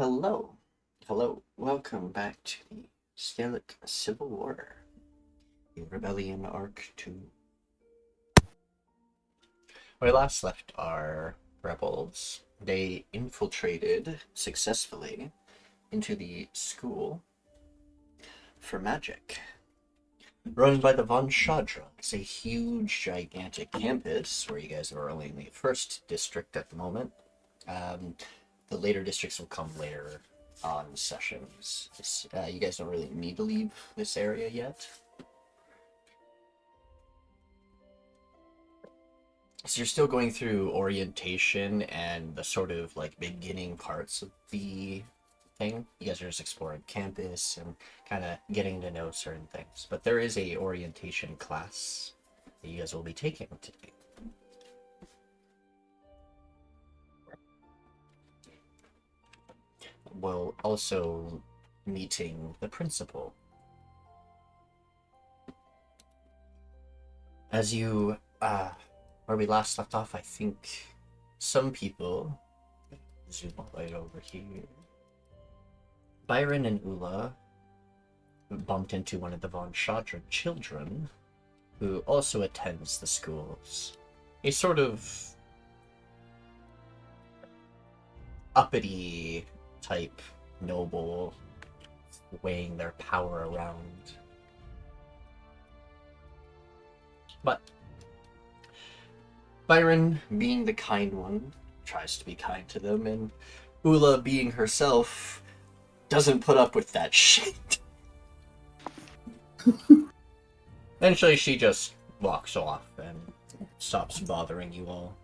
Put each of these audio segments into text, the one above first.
Hello. Hello. Welcome back to the Scalect Civil War, the Rebellion Arc 2. Where we last left our rebels, they infiltrated successfully into the school for magic, run by the Von Shadra. It's a huge, gigantic campus where you guys are only in the first district at the moment. The later districts will come later on sessions. You guys don't really need to leave this area yet. So you're still going through orientation and the sort of like beginning parts of the thing. You guys are just exploring campus and kind of getting to know certain things. But there is a orientation class that you guys will be taking today. While also meeting the principal. As you, where we last left off, I think some people, zoom right over here, Biran and Ulla bumped into one of the Von Shadra children, who also attends the schools. A sort of uppity type noble, weighing their power around. But Biran, being the kind one, tries to be kind to them, and Ulla, being herself, doesn't put up with that shit. Eventually, she just walks off and stops bothering you all.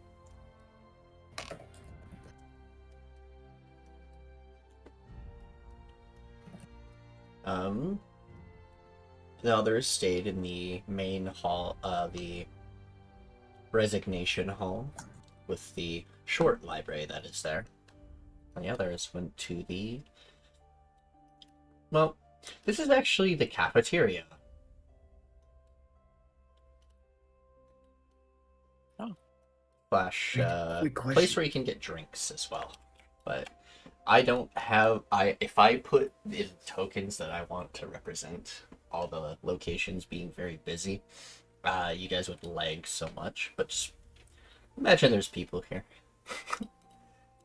The others stayed in the main hall, the resignation hall, with the short library that is there. And the others went to the... Well, this is actually the cafeteria. Oh. Slash, place where you can get drinks as well. But I don't have... If I put in tokens that I want to represent all the locations being very busy, you guys would lag so much, but just imagine there's people here.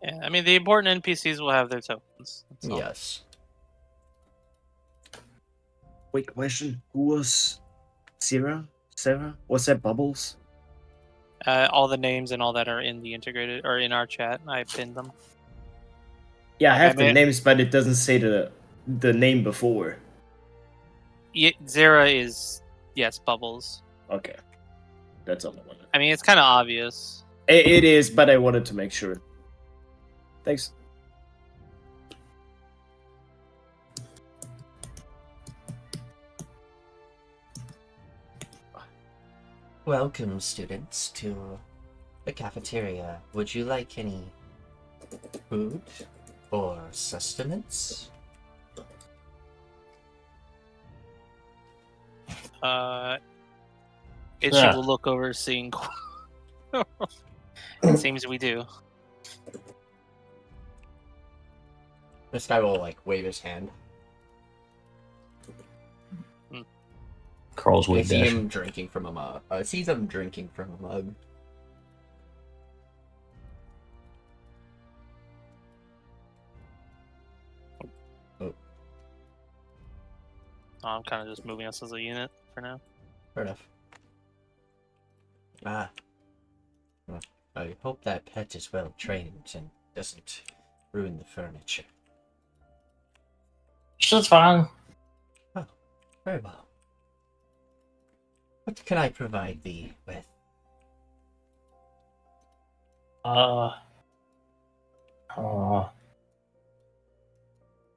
Yeah, I mean, the important NPCs will have their tokens. Yes. Wait, question. Who was Sarah? Was that Bubbles? All the names and all that are in the integrated, or in our chat. I pinned them. Yeah, I have the mean, names, but it doesn't say the name before. Zera is, yes, Bubbles. Okay. That's all I wanted. I mean, it's kind of obvious. It is, but I wanted to make sure. Thanks. Welcome, students, to the cafeteria. Would you like any food or sustenance? Itchi will look over, seeing. It seems we do. This guy will, like, wave his hand. Koarl's You way see dash. him drinking from a mug. Sees him drinking from a mug. I'm kind of just moving us as a unit for now. Fair enough. Well, I hope that pet is well trained and doesn't ruin the furniture. She's fine. Oh, very well. What can I provide thee with?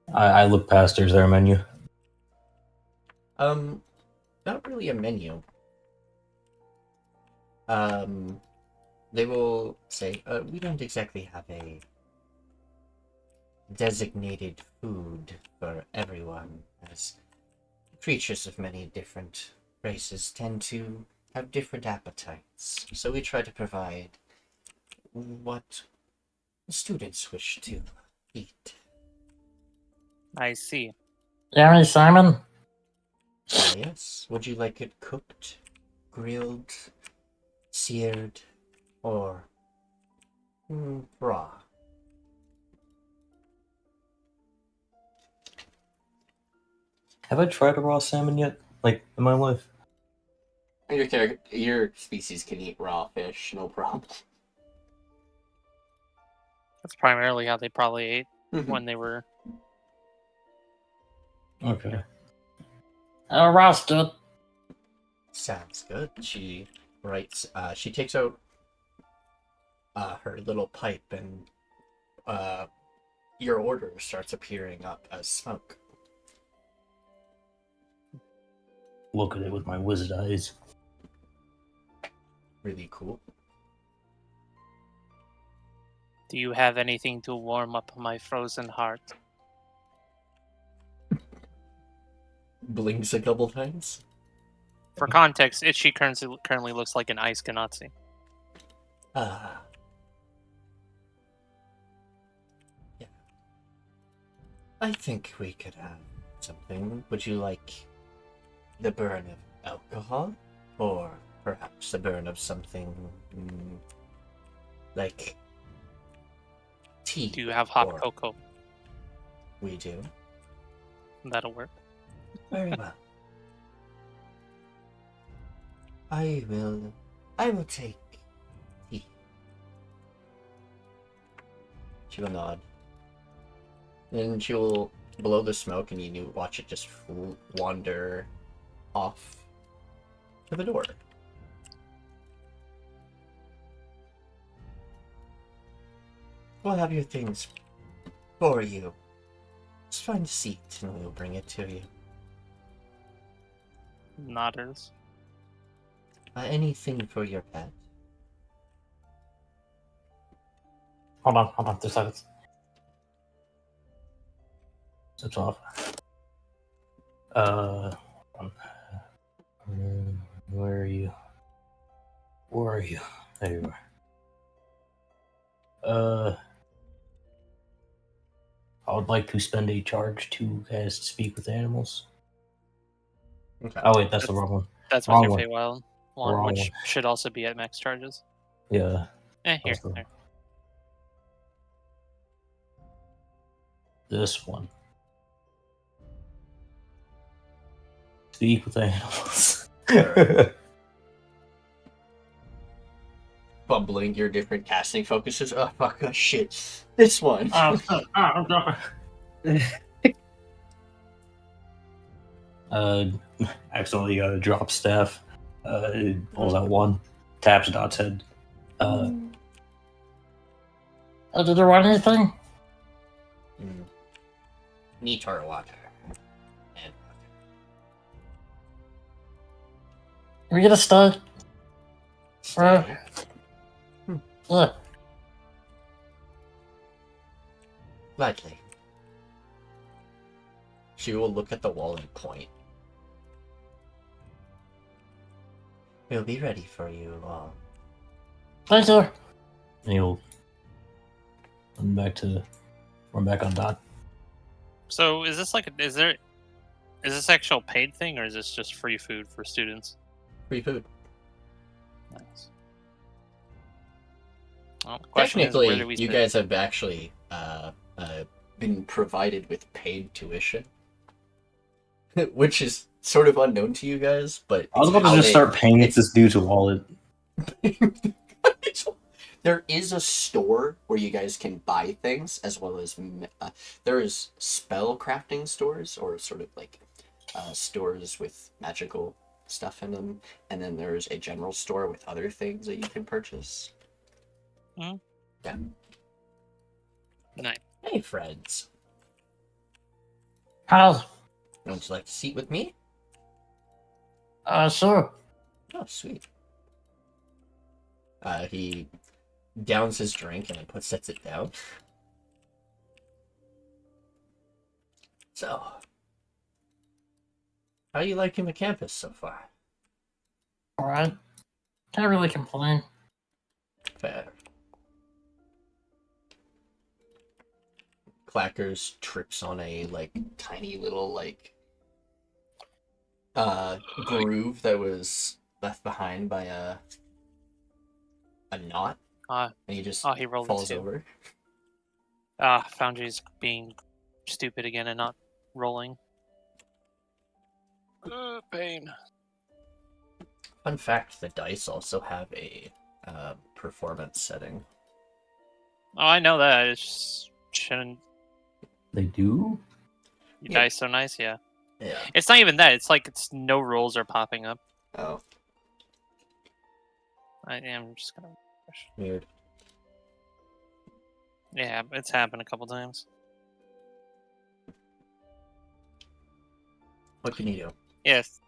I look past her. Is there a menu? Not really a menu. They will say, we don't exactly have a designated food for everyone, as creatures of many different races tend to have different appetites. So we try to provide what students wish to eat. I see. Gary Simon? Yes. Would you like it cooked, grilled, seared, or raw? Have I tried a raw salmon yet? Like, in my life? Your species can eat raw fish, no problem. That's primarily how they probably ate Mhm. when they were. Okay. Roasted. Sounds good. She writes. She takes out her little pipe, and your order starts appearing up as smoke. Look at it with my wizard eyes. Really cool. Do you have anything to warm up my frozen heart? Blinks a couple times. For context, Itchi currently looks like an ice Ganatsi. Ah. Yeah. I think we could have something. Would you like the burn of alcohol? Or perhaps the burn of something like tea? Do you have hot or- cocoa? We do. That'll work. Very well. I will take tea. She will nod. Then she will blow the smoke, and you watch it just wander off to the door. We'll have your things for you. Just find a seat, and we'll bring it to you. Nodders. Anything for your pet? Hold on, 2 seconds. Switch off. Hold on. Where are you? Where are you? There you are. I would like to spend a charge to cast Speak with Animals. Okay. Oh wait, that's the wrong one. That's Wrong with your one. Feywild one, Wrong which one. should also be at max charges. Yeah. Here. That's the- There. This one. Speak with Animals. Bumbling your different casting focuses. Oh fuck! Oh, shit! This one. Accidentally drops staff. Pulls out one. Taps Dot's head. Did there want anything? Neat our water. And Can we get a start? water. Yeah. Gladly. She will look at the wall and point. We'll be ready for you all. Thank you. And he'll run back on Dot. So is this is this actual paid thing, or is this just free food for students? Free food. Nice. Well, the question is, Technically, where do we you sit? guys have actually been provided with paid tuition, which is sort of unknown to you guys. But I was about it's to how just they- start paying it's- this dude's wallet. There is a store where you guys can buy things, as well as there is spell crafting stores, or sort of like stores with magical stuff in them, and then there's a general store with other things that you can purchase. Mhm. Yeah. Nice. Hey, friends. How's? Would you like to seat with me? Sure. Oh, sweet. He downs his drink and then sets it down. So, how are you liking the campus so far? Alright. Can't really complain. Fair. Clackers trips on a like tiny little like groove that was left behind by a knot, Ah, and he just he rolled a falls 2. over. Foundry's being stupid again and not rolling. Pain. Fun fact: the dice also have a performance setting. Oh, I know that. It's just shouldn't. They do? You Yeah. dice so nice, yeah. Yeah. It's not even that. It's like it's no rolls are popping up. Oh, I am just gonna. weird. Yeah, it's happened a couple times. What can you do? Yes.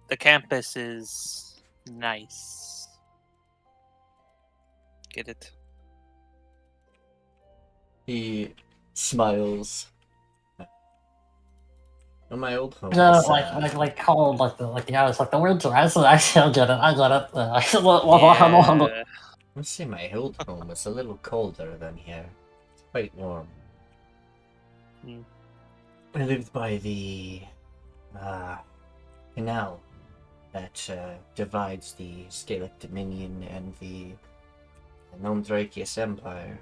The campus is nice. Get it? He smiles. On my old home. Yeah, is, like cold, like the house, like the winter. I get it. I get it. Yeah. Let's say my old home was a little colder than here. It's quite warm. Hmm. I lived by the canal that divides the Scalect Dominion and the Non-Drakius Empire.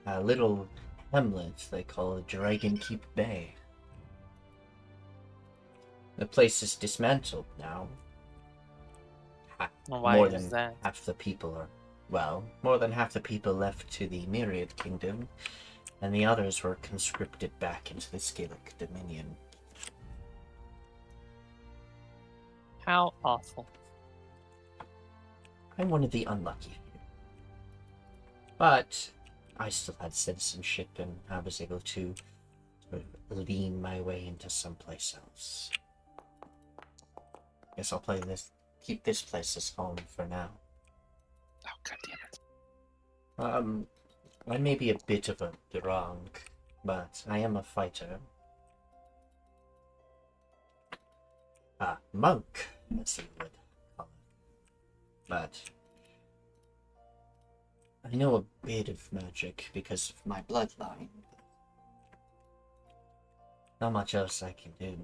A little hamlet they call Dragon Keep Bay. The place is dismantled now. Well, why More is than that? half the people are, well, more than half the people left to the Myriad Kingdom, and the others were conscripted back into the Scalect Dominion. How awful. I'm one of the unlucky few. But I still had citizenship, and I was able to sort of lean my way into someplace else. Guess I'll keep this place as home for now. Oh, god damn it. I may be a bit of a drunk, but I am a fighter. A monk, as you would call it. But I know a bit of magic because of my bloodline. Not much else I can do.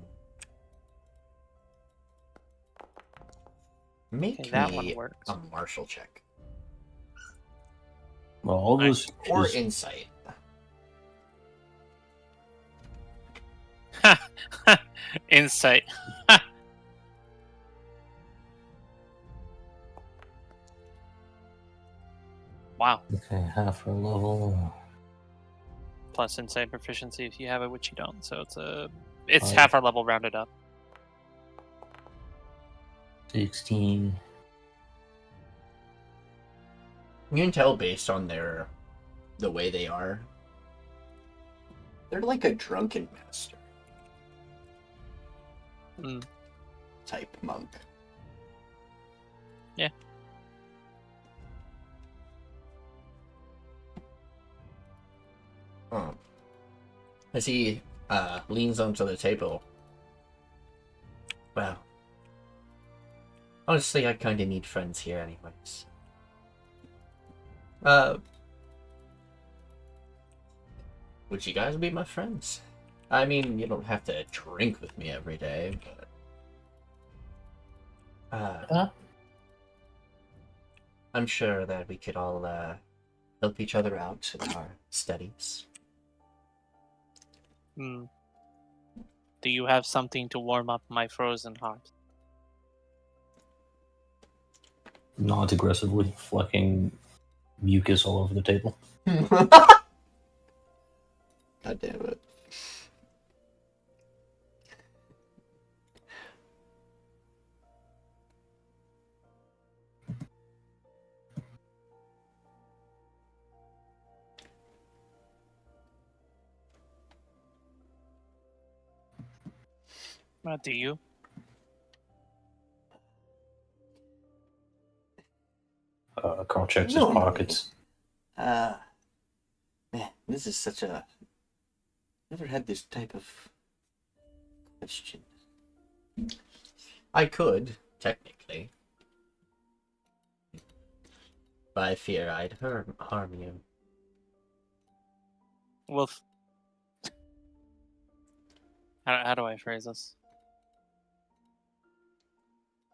Make Okay, that one me works. a martial check. Well, all this Or is insight. Insight. Wow. okay, half a level. Plus insight proficiency if you have it, which you don't. So it's Oh. half our level rounded up. 16. You can tell based on the way they are. They're like a drunken master Mm. type monk. Yeah. As he leans onto the table. Well, honestly, I kind of need friends here anyways. Would you guys be my friends? I mean, you don't have to drink with me every day, but I'm sure that we could all help each other out in our studies. Hmm. Do you have something to warm up my frozen heart? Not aggressively, flecking mucus all over the table. God damn it. Do you? Koarl checks No, his no. pockets. Man, this is such a... Never had this type of question. I could, technically. But I fear I'd harm you. Well, how do I phrase this?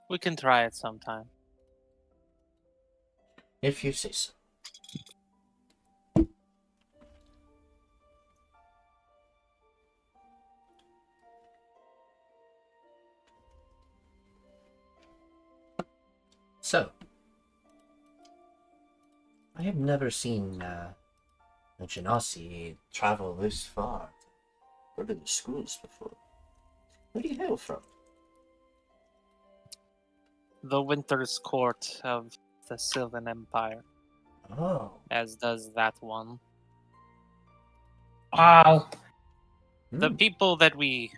We can try it sometime. If you say so. So, I have never seen a Genasi travel this far to go to the schools before. Where do you hail from? The Winter's Court of the Sylvan Empire, Oh. as does that one. Wow. The Hmm. people that we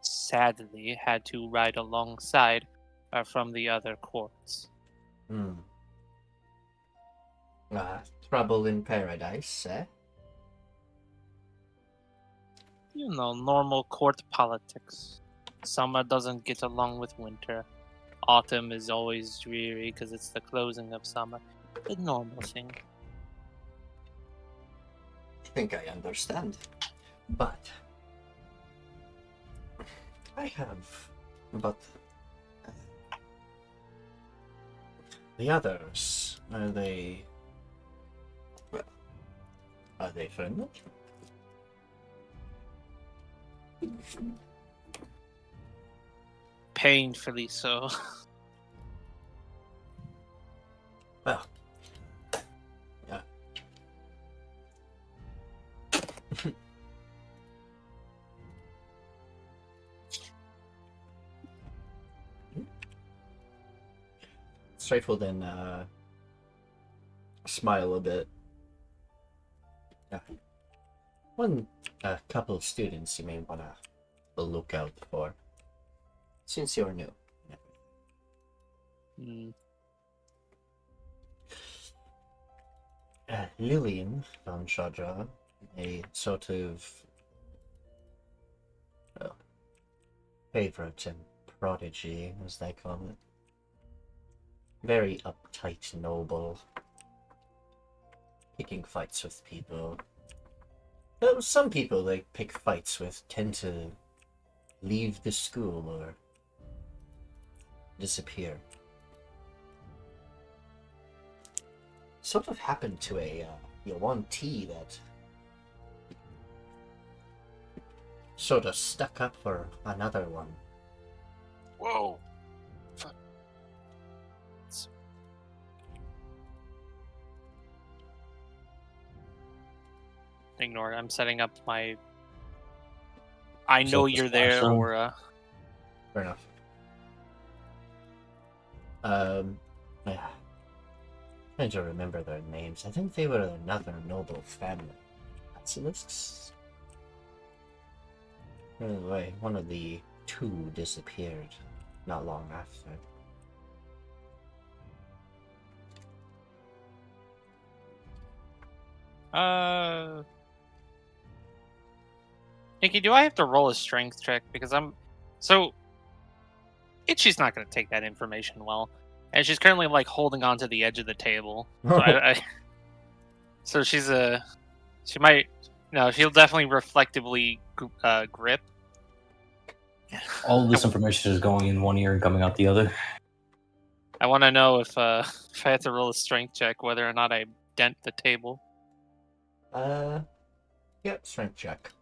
sadly had to ride alongside are from the other courts. Hmm. Trouble in paradise, eh? You know, normal court politics. Summer doesn't get along with winter. Autumn is always dreary because it's the closing of summer. The normal thing. I think I understand. But I have. But the others, are they? Well, are they friendly? Painfully so. Well, yeah. Strife will then smile a bit. One couple of students you may want to look out for, since you're new. Hmm. Lillian von Shadra, a sort of favorite and prodigy, as they call it. Very uptight, noble, picking fights with people. Well, some people they pick fights with tend to leave the school or disappear. Sort of happened to a Yuan-Ti that sort of stuck up for another one. Whoa. Ignore it. I'm setting up my I know you're there, Self-disclosure. aura. Fair enough. Yeah. Trying to remember their names. I think they were another noble family. Basilisks? Anyway, one of the two disappeared not long after. Nikki, do I have to roll a strength check? Because Itchi's not going to take that information well. And she's currently, like, holding onto the edge of the table. So, so she's she'll definitely reflectively grip. All of this information is going in one ear and coming out the other. I want to know if I have to roll a strength check, whether or not I dent the table. Yep, strength check.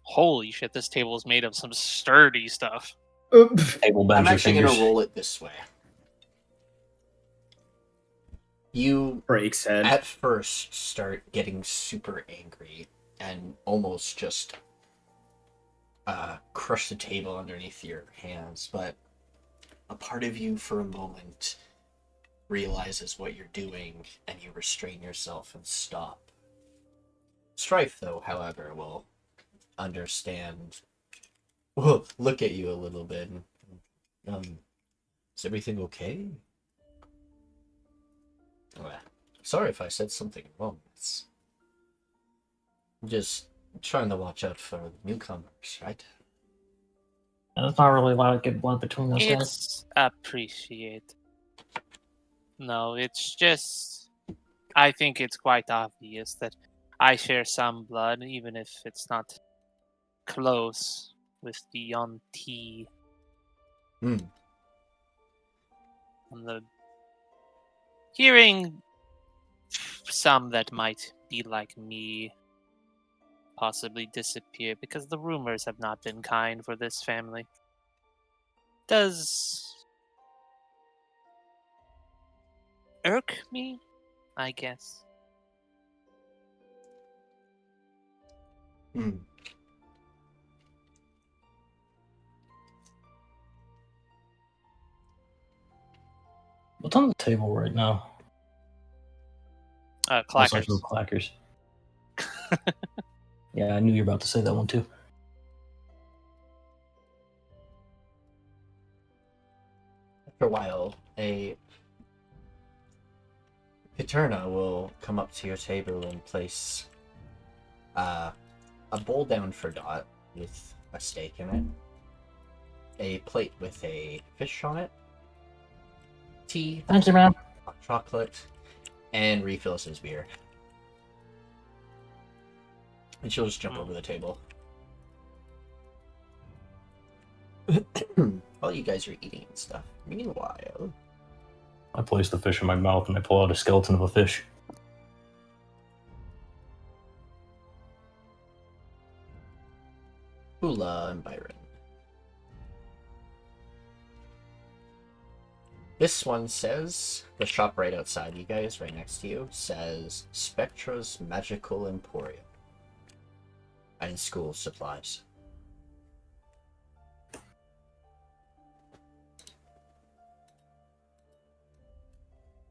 Holy shit, this table is made of some sturdy stuff. Table bends I'm your actually fingers. gonna roll it this way. You Breaks head. at first start getting super angry and almost just crush the table underneath your hands, but a part of you for a moment realizes what you're doing and you restrain yourself and stop. Strife, though, however, will understand, will look at you a little bit and, is everything okay? Sorry if I said something wrong. It's just trying to watch out for newcomers, right? There's not really a lot of good blood between those guys. It's appreciate. No, it's just. I think it's quite obvious that I share some blood, even if it's not close with the auntie Hmm. on the. Hearing some that might be like me possibly disappear because the rumors have not been kind for this family does irk me, I guess. Hmm. What's on the table right now? Clackers. Aside from clackers. Yeah, I knew you were about to say that one too. After a while, a Paterna will come up to your table and place a bowl down for Dot with a steak in it, a plate with a fish on it, tea, Thank you, ma'am. hot chocolate, and refills his beer. And she'll just jump over the table. While you guys are eating and stuff. Meanwhile, I place the fish in my mouth and I pull out a skeleton of a fish. Ulla and Biran. This one says, the shop right outside you guys, right next to you, says Spectra's Magical Emporium. And school supplies.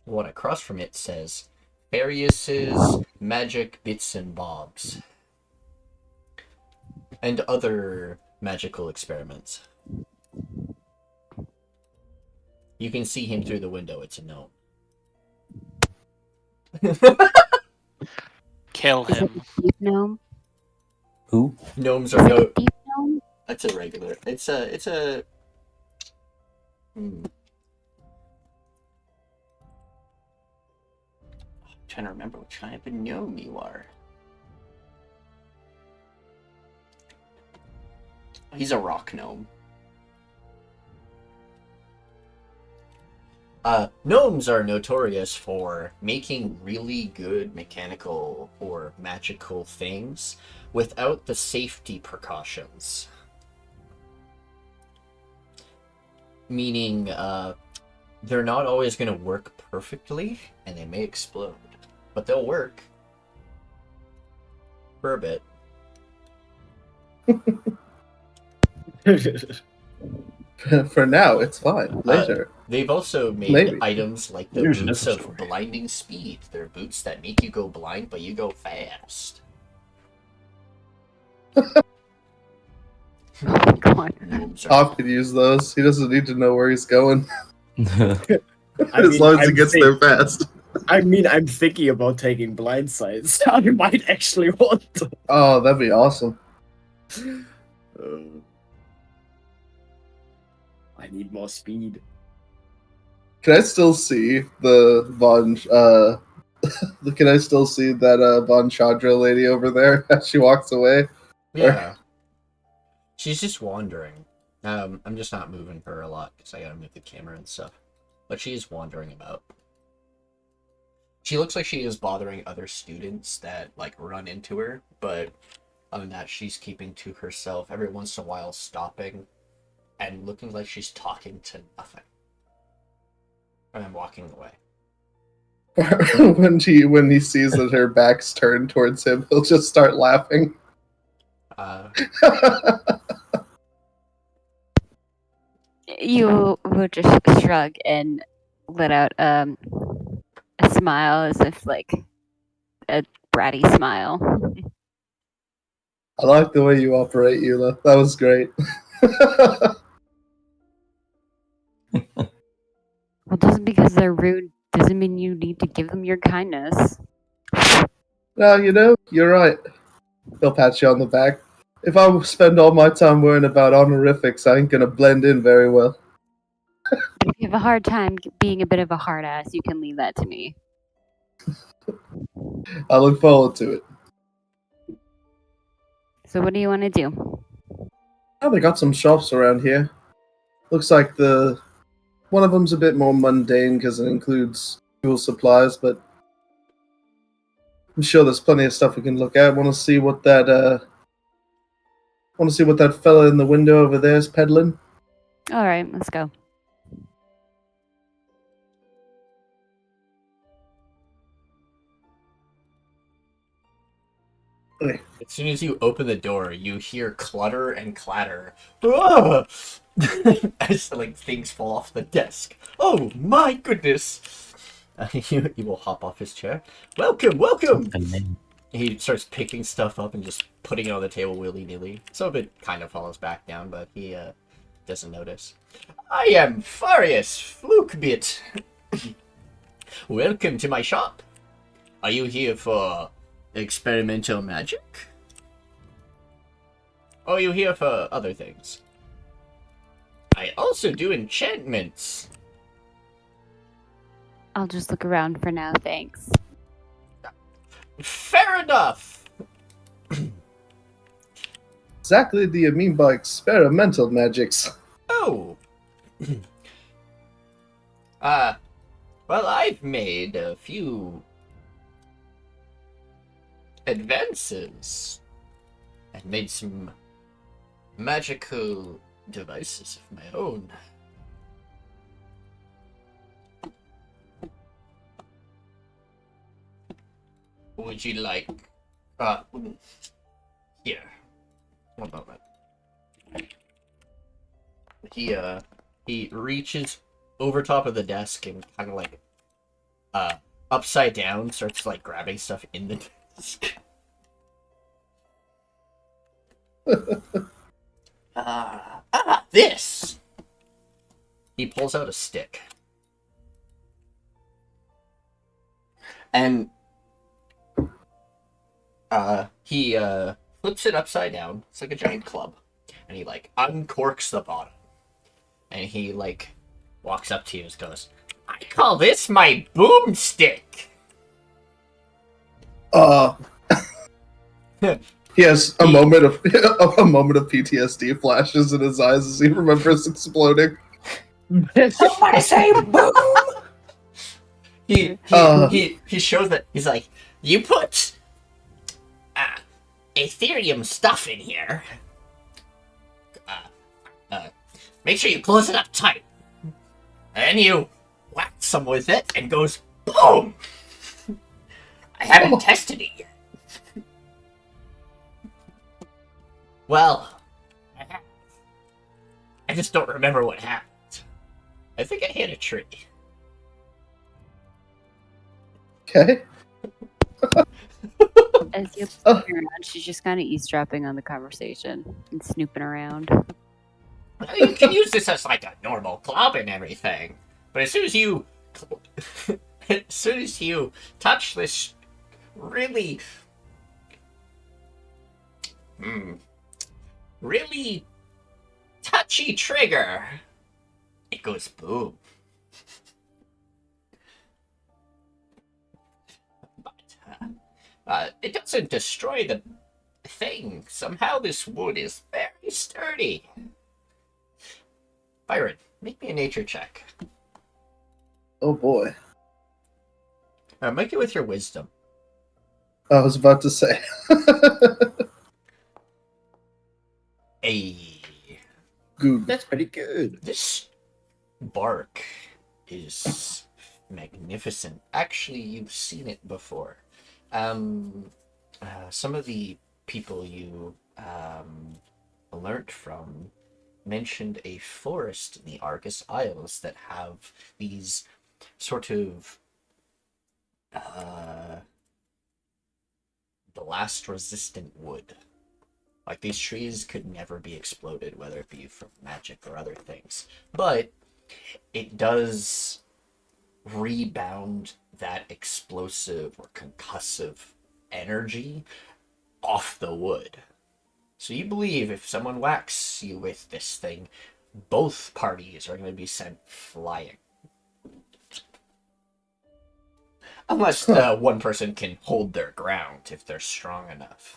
The one across from it says Farius's Magic Bits and Bobs. And other magical experiments. You can see him through the window, it's a gnome. Kill Is it him. a deep gnome? Who? Gnomes Is are it no. a deep gnome? That's a regular. It's a. I'm trying to remember what kind of gnome you are. He's a rock gnome. Gnomes are notorious for making really good mechanical or magical things without the safety precautions. Meaning, they're not always going to work perfectly, and they may explode. But they'll work. For a bit. For now, it's fine. Later. They've also made Maybe. items like the There's a boots different of story. blinding speed. They're boots that make you go blind, but you go fast. Oh my god. Gnomes are- Hoff could use those. He doesn't need to know where he's going. I As mean, long as he I'm gets think- there fast. I mean, I'm thinking about taking blind sights. I might actually want to. Oh, that'd be awesome. I need more speed. Can I still see the Von? Can I still see that Von Chandra lady over there as she walks away? Yeah. She's just wandering. I'm just not moving her a lot because I gotta move the camera and stuff. But she is wandering about. She looks like she is bothering other students that like run into her, but other than that, she's keeping to herself. Every once in a while, stopping and looking like she's talking to nothing, and then walking away. when he sees that her back's turned towards him, he'll just start laughing. You will just shrug and let out a smile as if like a bratty smile. I like the way you operate, Ulla. That was great. Well, just because they're rude doesn't mean you need to give them your kindness. No, you're right. He'll pat you on the back. If I spend all my time worrying about honorifics, I ain't gonna blend in very well. If you have a hard time being a bit of a hard ass, you can leave that to me. I look forward to it. So what do you want to do? Oh, they got some shops around here. Looks like one of them's a bit more mundane because it includes fuel supplies, but I'm sure there's plenty of stuff we can look at. Want to see what that fella in the window over there is peddling? All right, let's go. Okay. As soon as you open the door, you hear clutter and clatter. Ah! As like things fall off the desk. Oh my goodness! You will hop off his chair. Welcome, welcome! He starts picking stuff up and just putting it on the table willy-nilly. Some of it kind of falls back down, but he doesn't notice. I am Farius Flukebit. Welcome to my shop. Are you here for experimental magic? Or are you here for other things? I also do enchantments. I'll just look around for now, thanks. Fair enough. Exactly do you mean by experimental magics? Oh. Well, I've made a few advances and made some magical devices of my own. Would you like here? One moment. He reaches over top of the desk and kind of like upside down starts like grabbing stuff in the desk. This. He pulls out a stick. And he flips it upside down. It's like a giant club. And he like uncorks the bottom. And he like walks up to you and goes, I call this my boomstick. He has a moment of PTSD flashes in his eyes as he remembers exploding. Somebody say boom! He shows that he's like, you put Ethereum stuff in here. Make sure you close it up tight. And then you whack some with it and goes boom. I haven't tested it yet. Well, I just don't remember what happened. I think I hit a tree. Okay. As you look around, she's just kind of eavesdropping on the conversation and snooping around. Well, you can use this as like a normal club and everything, but as soon as you touch this really touchy trigger, it goes boom. But it doesn't destroy the thing. Somehow this wood is very sturdy. Biran, make me a nature check. Oh boy. Make it with your wisdom. I was about to say. Hey. Good. That's pretty good. This bark is magnificent. Actually, you've seen it before. Some of the people you learnt from mentioned a forest in the Argus Isles that have these sort of blast resistant wood. Like, these trees could never be exploded, whether it be from magic or other things. But it does rebound that explosive or concussive energy off the wood. So you believe if someone whacks you with this thing, both parties are going to be sent flying. Unless one person can hold their ground if they're strong enough.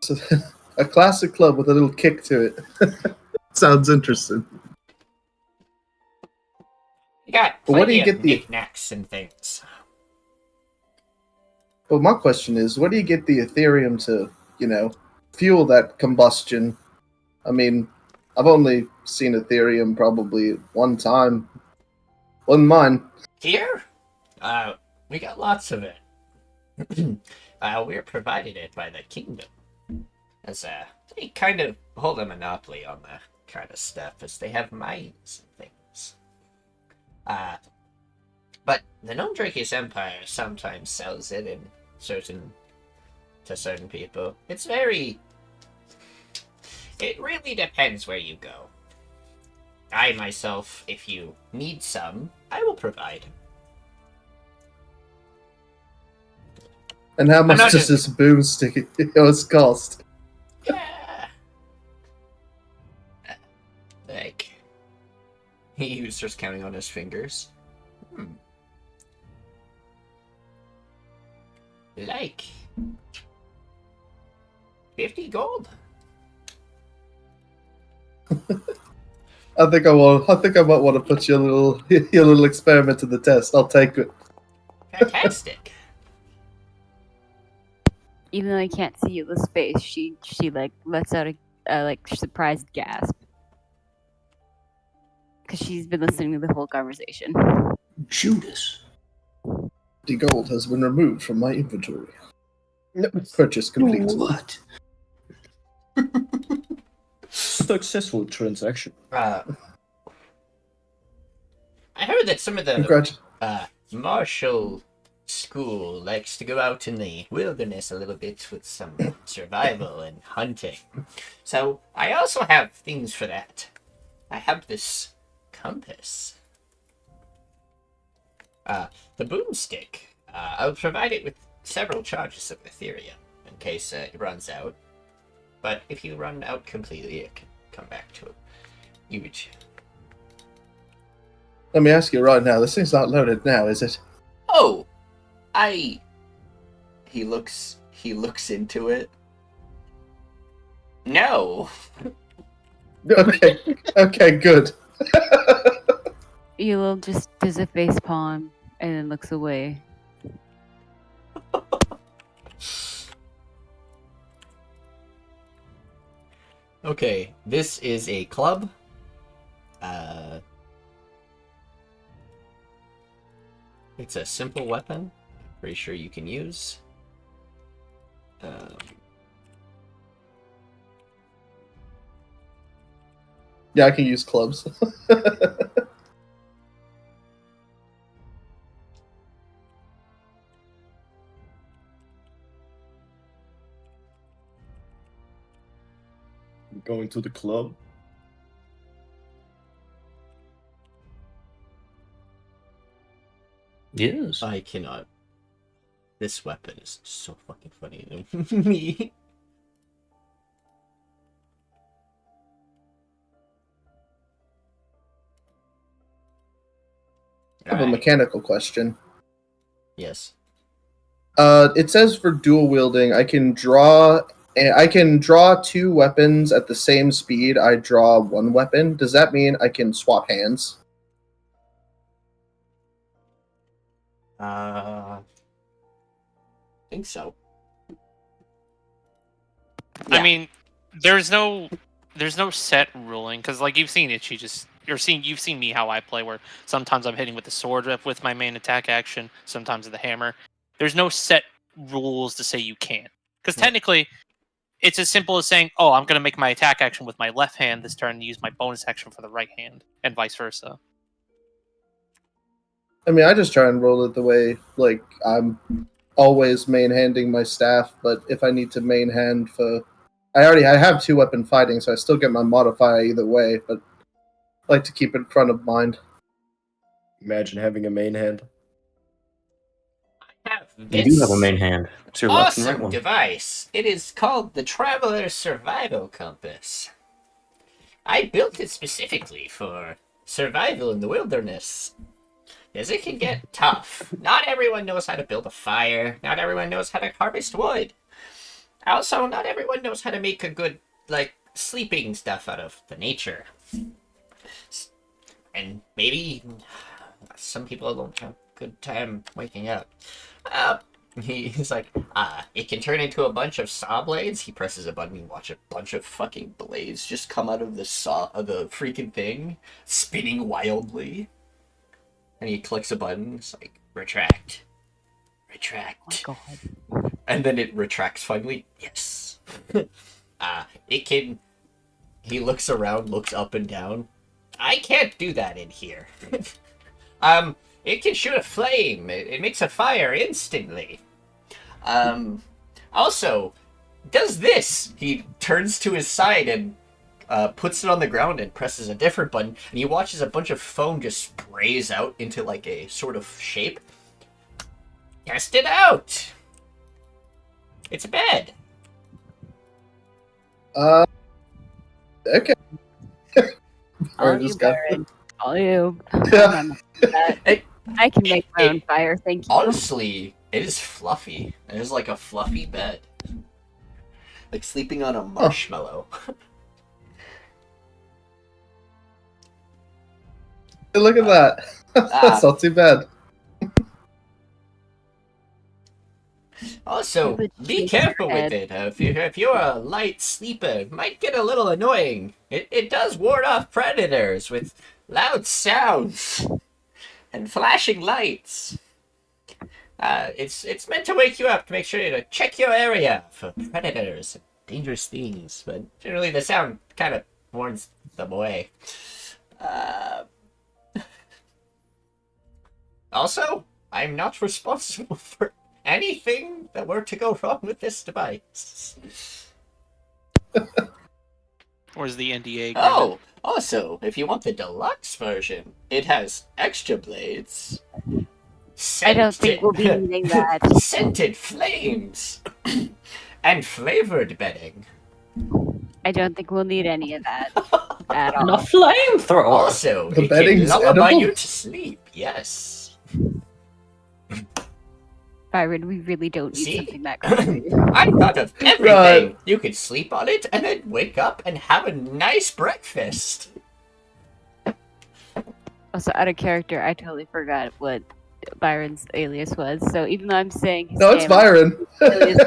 So, a classic club with a little kick to it. Sounds interesting. You got But where do plenty you get of the- knickknacks and things. Well, my question is, where do you get the Ethereum to, fuel that combustion? I mean, I've only seen Ethereum probably one time. Wasn't mine. Here? We got lots of it. We're provided it by the kingdom. As they kind of hold a monopoly on the kind of stuff, as they have mines and things. But the Gnome-Drake's Empire sometimes sells it to certain people. It really depends where you go. I myself, if you need some, I will provide. And how much not does just- this boomstick yours cost? Like, he was just counting on his fingers. Like 50 gold. I think I might want to put your little experiment to the test. I'll take it. Fantastic. Even though I can't see Ulla's face, she like lets out a surprised gasp because she's been listening to the whole conversation. Judas. The gold has been removed from my inventory. Purchase complete. What? Successful transaction. I heard that some of the Congrats. martial school likes to go out in the wilderness a little bit with some survival and hunting. So I also have things for that. I have this compass. The boomstick. I'll provide it with several charges of Ethereum in case it runs out. But if you run out completely, it can come back to it. Huge. Let me ask you right now. This thing's not loaded now, is it? Oh, He looks into it. No. Okay. Okay. Good. Ulla just does a face palm and then looks away. Okay, this is a club. It's a simple weapon. Pretty sure you can use. Yeah, I can use clubs. Going to the club. Yes. I cannot. This weapon is so fucking funny to me. I have a Alright, mechanical question. yes. It says for dual wielding, I can draw two weapons at the same speed I draw one weapon. Does that mean I can swap hands? I think so. I Yeah. mean, there's no set ruling because like you've seen Itchi you've seen me how I play where sometimes I'm hitting with the sword with my main attack action, sometimes with the hammer. There's no set rules to say you can't because Yeah. technically it's as simple as saying, oh, I'm going to make my attack action with my left hand this turn and use my bonus action for the right hand and vice versa. I mean, I just try and roll it the way, like, I'm always main-handing my staff, but if I need to main-hand I have two-weapon fighting, so I still get my modifier either way, but I like to keep it front of mind. Imagine having a main hand. I have You this do have a main hand. It's your left and right awesome one. device. It is called the Traveler's Survival Compass. I built it specifically for survival in the wilderness. As it can get tough. Not everyone knows how to build a fire. Not everyone knows how to harvest wood. Also, not everyone knows how to make a good, like, sleeping stuff out of the nature. And maybe some people don't have a good time waking up. He's like, it can turn into a bunch of saw blades. He presses a button, you watch a bunch of fucking blades just come out of the freaking thing, spinning wildly. And he clicks a button, it's like, retract. Retract. Oh my god. And then it retracts finally. Yes. It can... He looks around, looks up and down. I can't do that in here. It can shoot a flame. It makes a fire instantly. Also, does this. He turns to his side and puts it on the ground and presses a different button, and he watches a bunch of foam just sprays out into like a sort of shape. Test it out! It's a bed. Okay. All Or you, just got- Biran. All you. Yeah. I can make my own fire, thank you. Honestly, it is fluffy. It is like a fluffy bed. Like sleeping on a marshmallow. Look at that. That's not too bad. Also, You would be shake careful your with it. If you're a light sleeper, it might get a little annoying. It does ward off predators with loud sounds and flashing lights. It's meant to wake you up to make sure to check your area for predators and dangerous things, but generally the sound kind of warns them away. Also, I'm not responsible for anything that were to go wrong with this device. Where's the NDA agreement? Oh, also, if you want the deluxe version, it has extra blades. I don't think we'll be needing that. Scented flames and flavored bedding. I don't think we'll need any of that at And a all. flamethrower. Also, The it can bedding's lullaby edible? you to sleep. Yes. Byron, we really don't need See? something that crazy. I thought of everything. Right. You could sleep on it and then wake up and have a nice breakfast. Also, out of character, I totally forgot what Byron's alias was. So even though I'm saying his No, it's name, Byron. alias-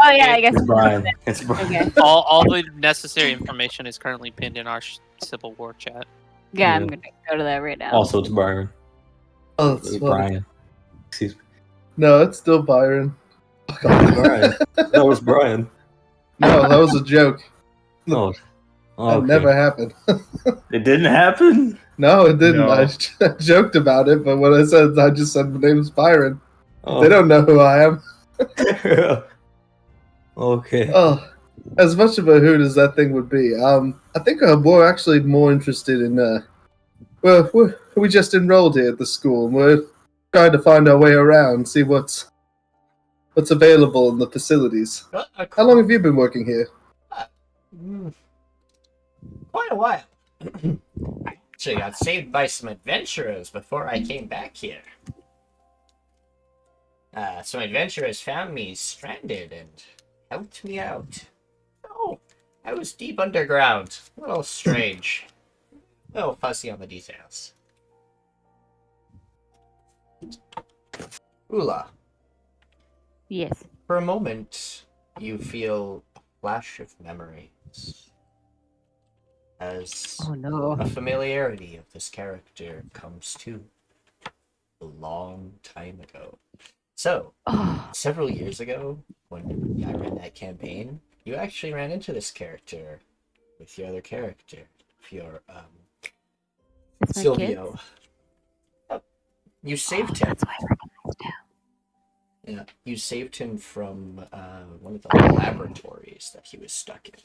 oh yeah, I guess It's Brian. It's Brian. Okay. All the necessary information is currently pinned in our Civil War chat. Yeah, I'm Yeah. gonna go to that right now. Also, it's Byron. Oh, that's funny. Brian. Excuse me. No, it's still Byron. Fuck off. Brian. That was Brian. No, that was a joke. Oh, That okay. never happened. It didn't happen. No, it didn't. No. I joked about it, but when I just said my name's Byron. Oh. They don't know who I am. Okay. Oh, as much of a hoot as that thing would be, I think we're actually more interested in. We just enrolled here at the school, and we're trying to find our way around, see what's available in the facilities. How long have you been working here? Quite a while. I actually got saved by some adventurers before I came back here. Some adventurers found me stranded and helped me out. Oh, I was deep underground. A little strange. A little fussy on the details. Ulla, Yes. for a moment, you feel a flash of memories. As Oh no. a familiarity of this character comes to a long time ago. So, Oh, several years ago, when I ran that campaign, you actually ran into this character with your other character, with your it's my Silvio. kids? Oh, you saved Oh, him. that's why I recognized him. Yeah, you saved him from one of the laboratories that he was stuck in.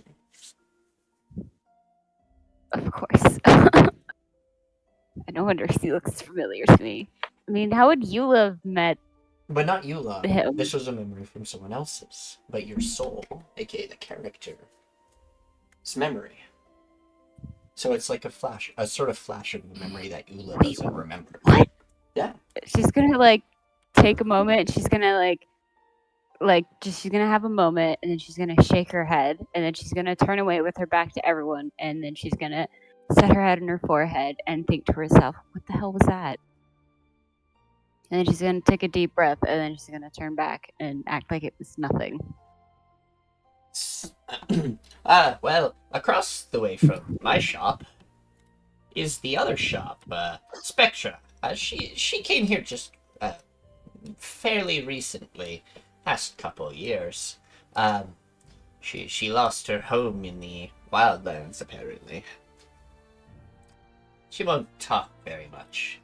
Of course. No wonder he looks familiar to me. I mean, how would you have met But not Ulla. him? This was a memory from someone else's. But your soul, aka the character, it's memory. So it's like a sort of flash of memory that Ulla doesn't remember. What? Yeah. She's gonna like take a moment. She's gonna she's gonna have a moment, and then she's gonna shake her head, and then she's gonna turn away with her back to everyone, and then she's gonna set her head on her forehead and think to herself, "What the hell was that?" And then she's gonna take a deep breath, and then she's gonna turn back and act like it was nothing. Well, across the way from my shop is the other shop, Spectra. She came here just fairly recently, past couple years. She lost her home in the wildlands, apparently. She won't talk very much.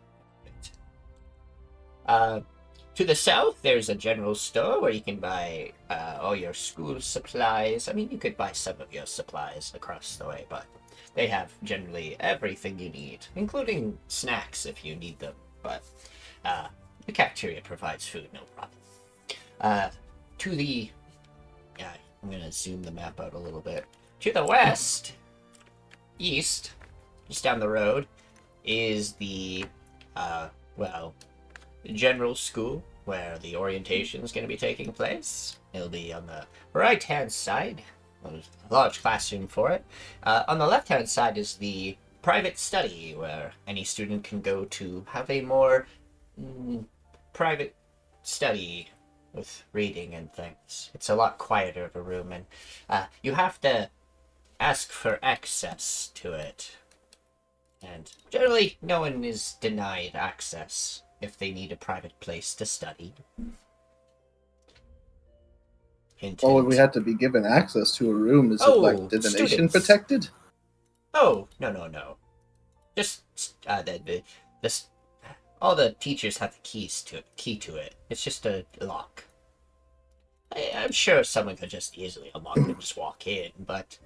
To the south, there's a general store where you can buy all your school supplies. I mean, you could buy some of your supplies across the way, but they have generally everything you need, including snacks if you need them. But the cafeteria provides food, no problem. To the... Yeah, I'm going to zoom the map out a little bit. To the west, east, just down the road, is the, general school where the orientation is going to be taking place. It'll be on the right-hand side. There's a large classroom for it. On the left-hand side is the private study where any student can go to have a more private study with reading and things. It's a lot quieter of a room, and you have to ask for access to it. And generally, no one is denied access if they need a private place to study. Hint, Well, hint. we had to be given access to a room. Is it Oh, like divination students. protected? Oh, no. Just all the teachers have the key to it. It's just a lock. I'm sure someone could just easily unlock it and just walk in, but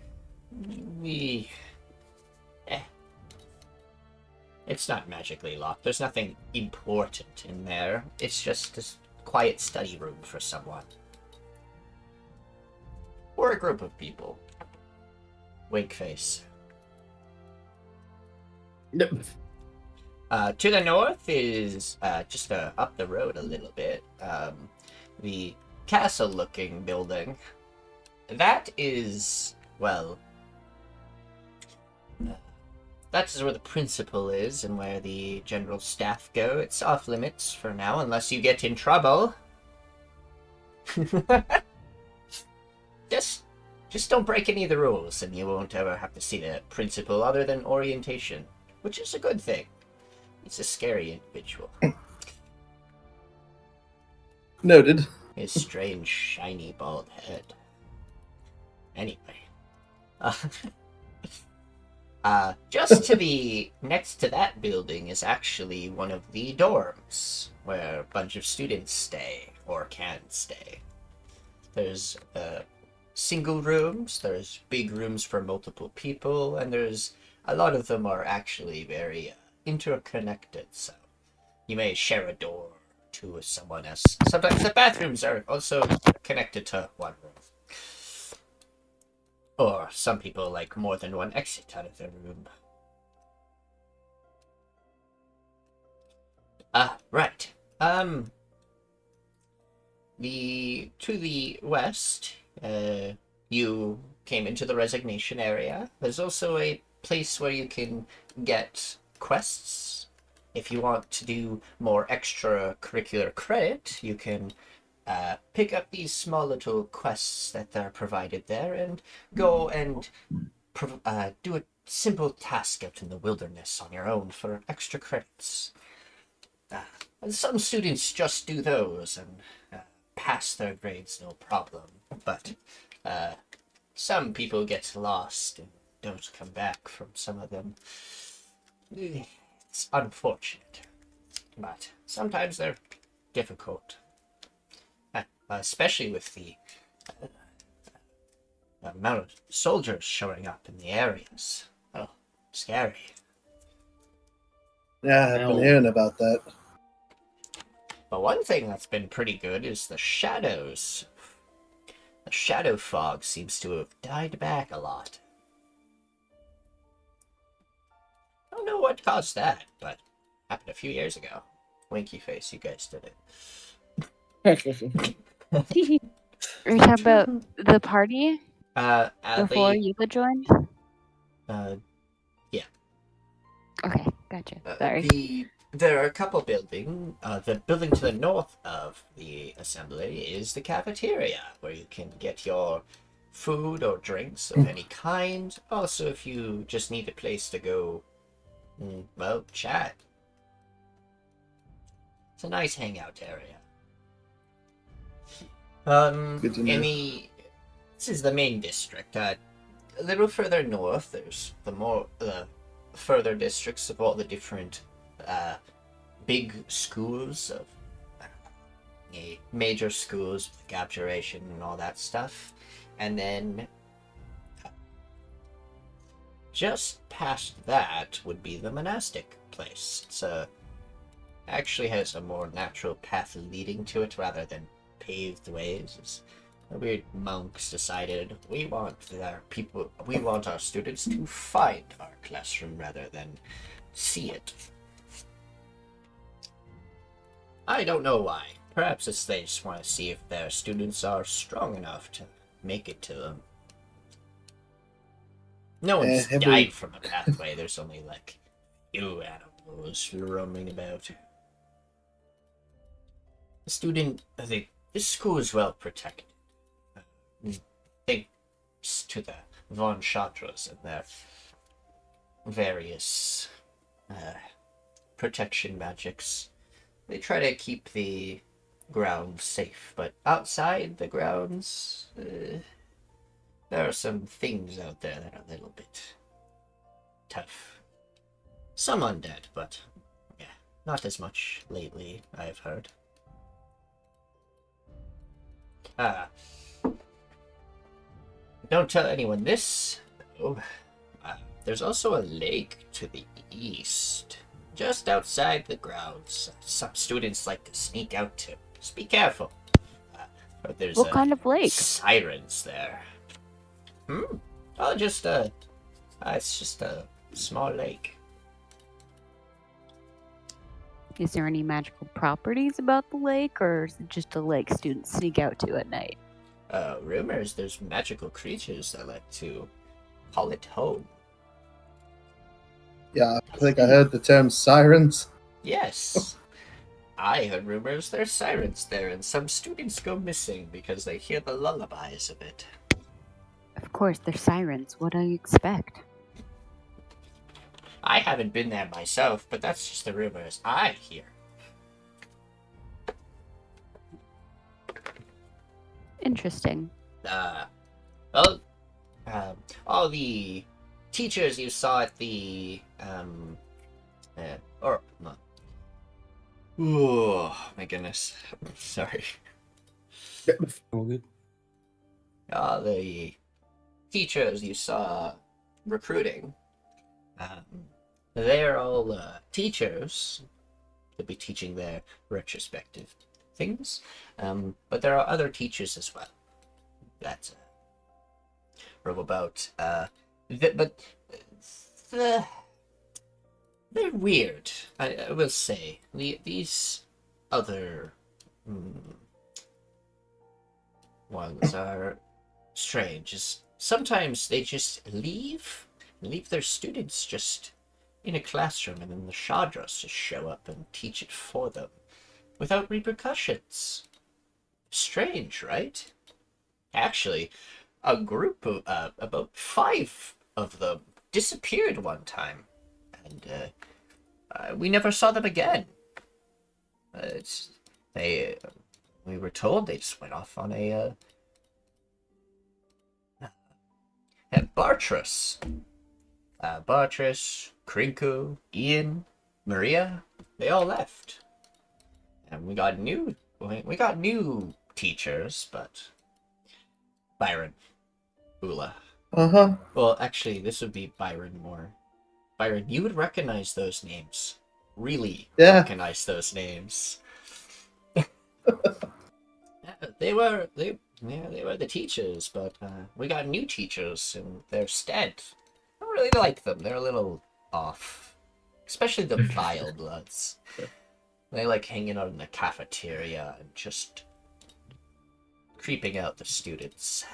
it's not magically locked. There's nothing important in there. It's just a quiet study room for someone. Or a group of people. Wink face. To the north is just up the road a little bit. The castle-looking building. That is, well... that is where the principal is and where the general staff go. It's off limits for now, unless you get in trouble. Just don't break any of the rules, and you won't ever have to see the principal other than orientation, which is a good thing. He's a scary individual. Noted. His strange, shiny, bald head. Anyway. Just to the next to that building is actually one of the dorms, where a bunch of students stay, or can stay. There's single rooms, there's big rooms for multiple people, and a lot of them are actually very interconnected, so you may share a door to someone else. Sometimes the bathrooms are also connected to one room. Or some people like more than one exit out of their room. Right. To the west, you came into the resignation area. There's also a place where you can get quests. If you want to do more extracurricular credit, you can pick up these small little quests that are provided there and go and do a simple task out in the wilderness on your own for extra credits. Some students just do those and pass their grades no problem, but some people get lost and don't come back from some of them. It's unfortunate, but sometimes they're difficult. Especially with the amount of soldiers showing up in the areas. Oh, scary. Yeah, I've been hearing about that. But one thing that's been pretty good is the shadows. The shadow fog seems to have died back a lot. what caused that, but happened a few years ago. Winky face, you guys did it. Are you talking about the party before They, Ulla joined? yeah. Okay, gotcha. Sorry. There are a couple buildings. The building to the north of the assembly is the cafeteria, where you can get your food or drinks of any kind. Also, if you just need a place to go, well, chat. It's a nice hangout area. Good to know. This is the main district. A little further north, there's the further districts of all the different big schools of major schools with abjuration and all that stuff, and then just past that would be the monastic place. It's actually has a more natural path leading to it rather than paved ways. The weird monks decided we want our students to find our classroom rather than see it. I don't know why. Perhaps it's they just want to see if their students are strong enough to make it to them. No one's have died we- from a pathway. There's only like few animals roaming about. This school is well protected. Thanks to the Von Chatras and their various protection magics. They try to keep the grounds safe, but outside the grounds, there are some things out there that are a little bit tough. Some undead, but yeah, not as much lately, I've heard. Don't tell anyone this. Oh, there's also a lake to the east, just outside the grounds. Some students like to sneak out to. Just be careful. But there's What kind of lake? sirens there. Oh, it's just a small lake. Is there any magical properties about the lake, or is it just a lake students sneak out to at night? Rumors there's magical creatures that like to call it home. Yeah, I think I heard the term sirens. Yes. I heard rumors there's sirens there, and some students go missing because they hear the lullabies of it. Of course, they're sirens. What do you expect? I haven't been there myself, but that's just the rumors I hear. Interesting. All the teachers you saw at the oh my goodness, sorry. All good. All the teachers you saw recruiting, they're all teachers to be teaching their retrospective things, but there are other teachers as well. That's about they're weird. I will say these other ones are strange. Sometimes they just leave their students just in a classroom, and then the Shadras just show up and teach it for them without repercussions. Strange, right? Actually, a group of about 5 of them disappeared one time, and we never saw them again. We were told they just went off on a Bartras. Bartras, Krinku, Ian, Maria, they all left. And we got new teachers, but Biran, Ulla. Uh-huh. Well, actually, this would be Biran more. Biran, you would recognize those names. Really recognize those names. They were the teachers, but we got new teachers in their stead. I don't really like them. They're a little off. Especially the vile bloods. They like hanging out in the cafeteria and just creeping out the students.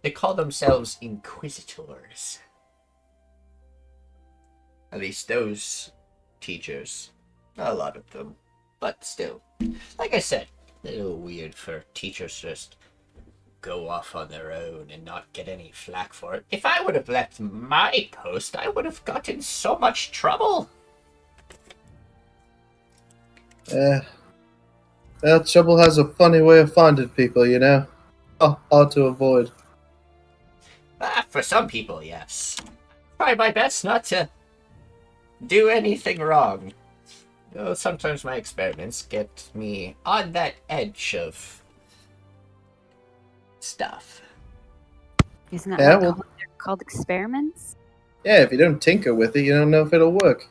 They call themselves Inquisitors. At least those teachers. A lot of them. But still. Like I said, a little weird for teachers to just go off on their own and not get any flack for it. If I would have left my post, I would have gotten so much trouble. Well, trouble has a funny way of finding people, you know? Oh, hard to avoid. For some people, yes. Try my best not to do anything wrong. Though sometimes my experiments get me on that edge of stuff. Isn't that Yeah, what well, they're called experiments? yeah, if you don't tinker with it, you don't know if it'll work.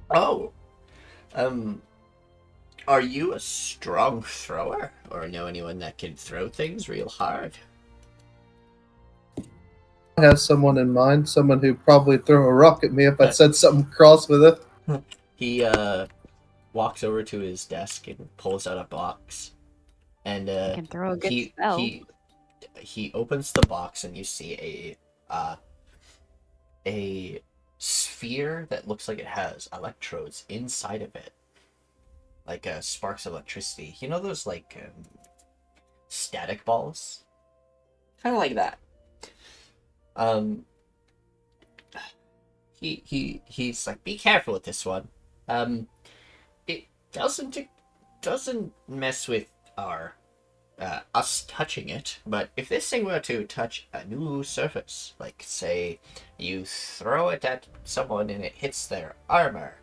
Oh, are you a strong thrower? Or know anyone that can throw things real hard? I have someone in mind, someone who'd probably throw a rock at me if I said something cross with it. He, walks over to his desk and pulls out a box. And, I can throw a good he, spell. he opens the box and you see a sphere that looks like it has electrodes inside of it. Like, sparks of electricity. You know those, like, static balls? Kind of like that. He's like, be careful with this one. It doesn't mess with our us touching it, but if this thing were to touch a new surface, like say you throw it at someone and it hits their armor,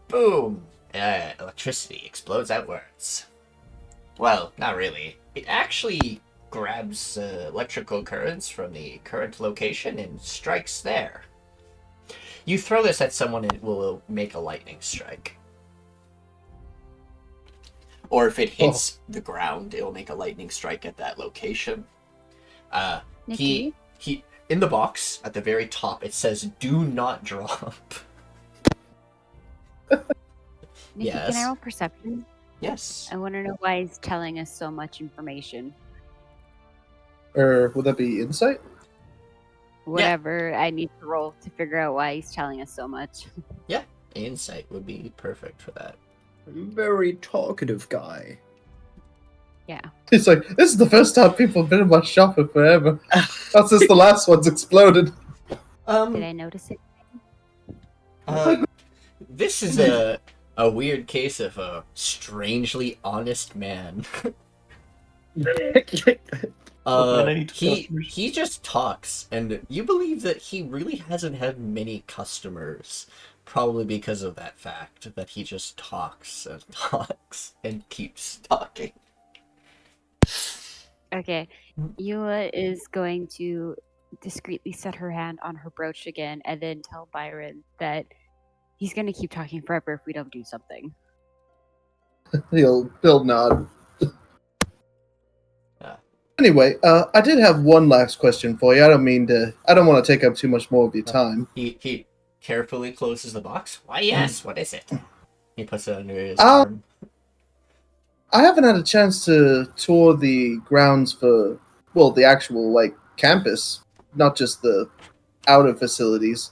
boom, electricity explodes outwards. Well, not really. It actually grabs electrical currents from the current location and strikes there. You throw this at someone and it will make a lightning strike. Or if it hits the ground, it'll make a lightning strike at that location. Nikki? He in the box at the very top it says "Do not drop." Nikki, Yes. can I roll perception? Yes. I want to know why he's telling us so much information. Or would that be insight? Whatever I need to roll to figure out why he's telling us so much. Insight would be perfect for that. Very talkative guy. Yeah. He's like, this is the first time people have been in my shop in forever. That's since the last one's exploded. Did I notice it? This is a weird case of a strangely honest man. He just talks, and you believe that he really hasn't had many customers, probably because of that fact that he just talks and talks and keeps talking. Okay. Ulla is going to discreetly set her hand on her brooch again and then tell Biran that he's going to keep talking forever if we don't do something. He'll nod. Yeah. Anyway, I did have one last question for you. I don't want to take up too much more of your time. He carefully closes the box. Why, yes, what is it? He puts it under his arm. I haven't had a chance to tour the grounds for, well, the actual, like, campus, not just the outer facilities.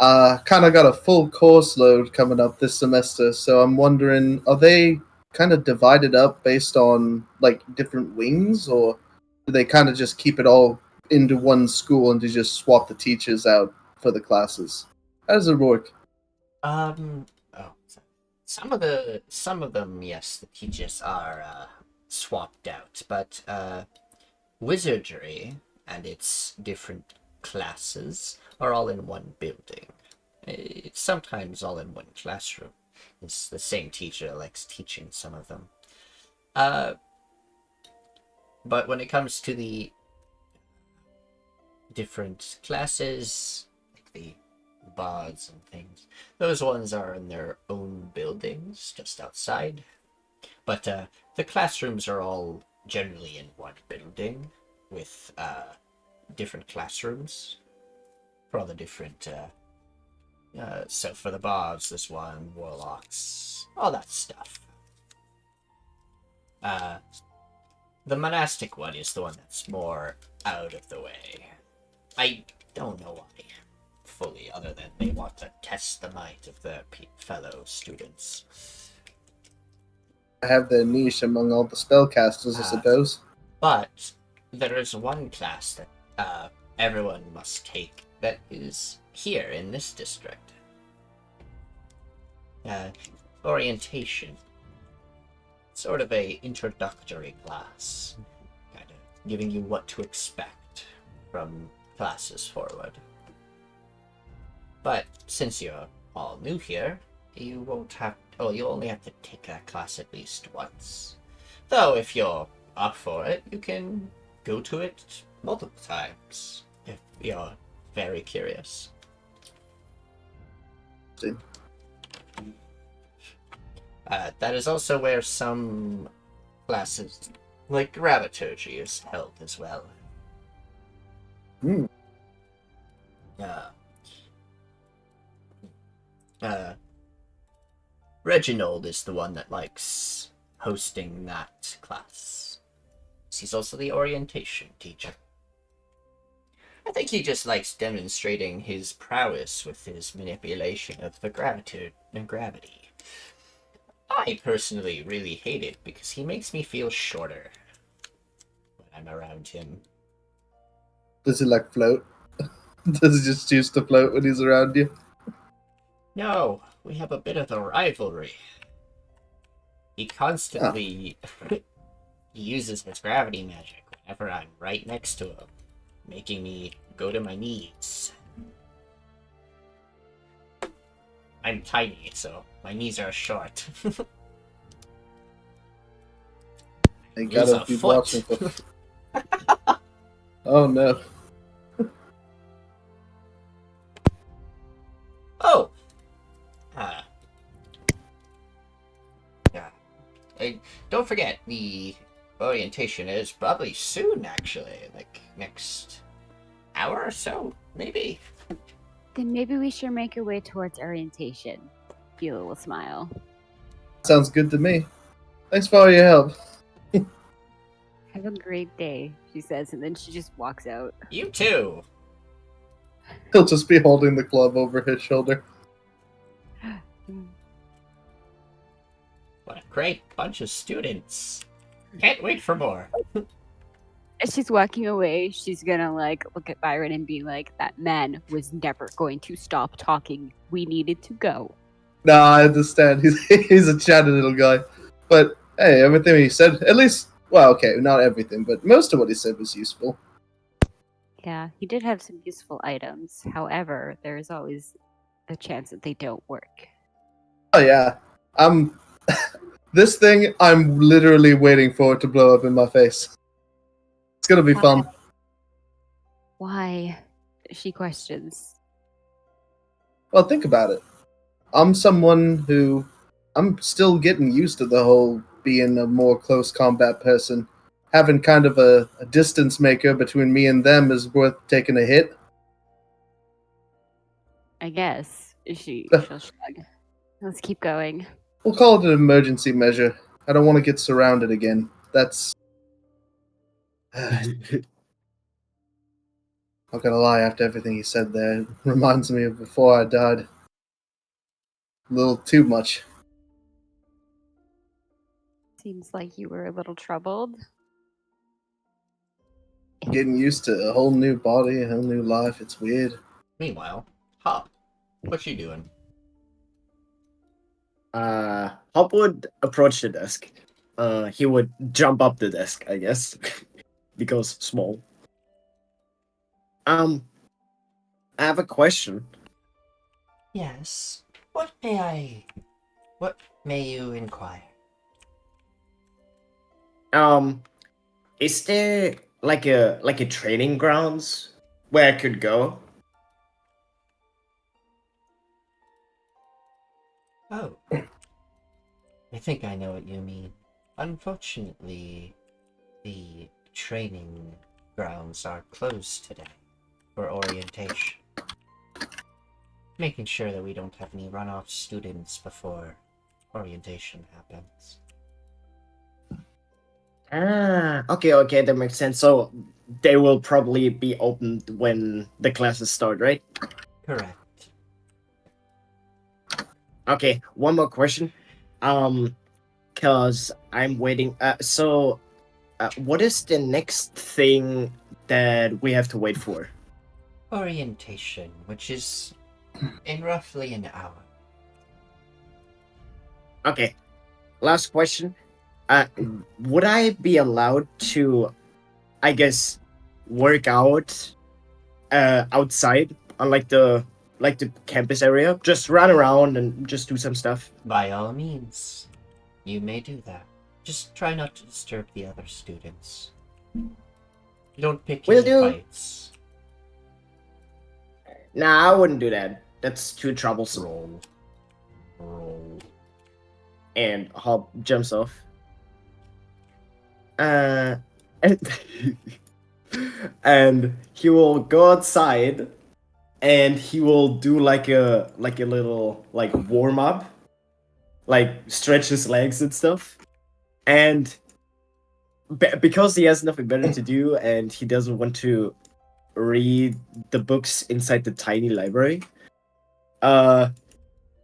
Kind of got a full course load coming up this semester, so I'm wondering, are they kind of divided up based on, like, different wings, or do they kind of just keep it all into one school and to just swap the teachers out for the classes? How does it work? Some of them, yes, the teachers are swapped out, but wizardry and its different classes are all in one building. It's sometimes all in one classroom. It's the same teacher that likes teaching some of them. But when it comes to the different classes, like the bards and things, those ones are in their own buildings just outside. But the classrooms are all generally in one building with different classrooms. for all the different, so for the bards, there's one, warlocks, all that stuff. The monastic one is the one that's more out of the way. I don't know why, fully, other than they want to test the might of their fellow students. Have their niche among all the spellcasters, I suppose. But there is one class that everyone must take that is here in this district. Orientation. Sort of a introductory class. Kind of giving you what to expect from classes forward. But since you're all new here, you won't have... Oh, you only have to take that class at least once. Though, if you're up for it, you can go to it multiple times, if you're very curious. See. That is also where some classes, like Graviturgy, is held as well. Hmm. Reginald is the one that likes hosting that class. He's also the orientation teacher. I think he just likes demonstrating his prowess with his manipulation of the gravity. I personally really hate it because he makes me feel shorter when I'm around him. Does he like float? Does he just choose to float when he's around you? No, we have a bit of a rivalry. He constantly he uses his gravity magic whenever I'm right next to him, making me go to my knees. I'm tiny, so my knees are short. I Use gotta a be foot. watching for... Oh no. Oh! Yeah. Don't forget, the orientation is probably soon, actually. Like, next hour or so, maybe. Then maybe we should make our way towards orientation. Beulah will smile. Sounds good to me. Thanks for all your help. Have a great day, she says, and then she just walks out. You too! He'll just be holding the club over his shoulder. What a great bunch of students. Can't wait for more. As she's walking away, she's gonna like look at Biran and be like, "That man was never going to stop talking. We needed to go." Nah, I understand. He's a chatty little guy. But, hey, everything he said, at least, well, okay, not everything, but most of what he said was useful. Yeah, he did have some useful items. However, there is always a chance that they don't work. Oh, yeah. This thing, I'm literally waiting for it to blow up in my face. It's gonna be fun. Why? She questions. Well, think about it. I'm someone who... I'm still getting used to the whole being a more close combat person. Having kind of a distance maker between me and them is worth taking a hit. I guess. She'll shrug. Let's keep going. We'll call it an emergency measure. I don't want to get surrounded again. That's... Not gonna lie, after everything he said there, it reminds me of before I died. A little too much. Seems like you were a little troubled. Getting used to a whole new body, a whole new life, it's weird. Meanwhile, Hop, what you doing? Hop would approach the desk. He would jump up the desk, I guess, because small. I have a question. Yes. What may you inquire? Is there like a training grounds where I could go? Oh. I think I know what you mean. Unfortunately, the training grounds are closed today for orientation. Making sure that we don't have any runoff students before orientation happens. Okay, that makes sense. So they will probably be opened when the classes start, right? Correct. Okay, one more question. Cause I'm waiting. What is the next thing that we have to wait for? Orientation, which is in roughly an hour. Okay, last question. Would I be allowed to, I guess, work out, outside on like the campus area? Just run around and just do some stuff. By all means, you may do that. Just try not to disturb the other students. Don't pick Will any do. fights. Nah, I wouldn't do that. That's too troublesome. Roll. And Hop jumps off. And, and he will go outside, and he will do like a little like warm up, like stretch his legs and stuff. And because he has nothing better to do, and he doesn't want to read the books inside the tiny library,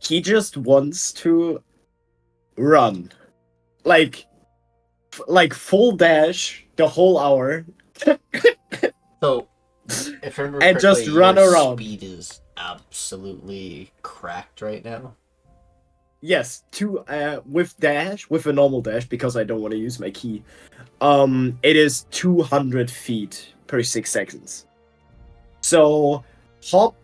he just wants to run, like full dash the whole hour. So, if I remember And just correctly, run your around. speed is absolutely cracked right now. Yes, with a normal dash, because I don't want to use my key. It is 200 feet per 6 seconds. So, Hop.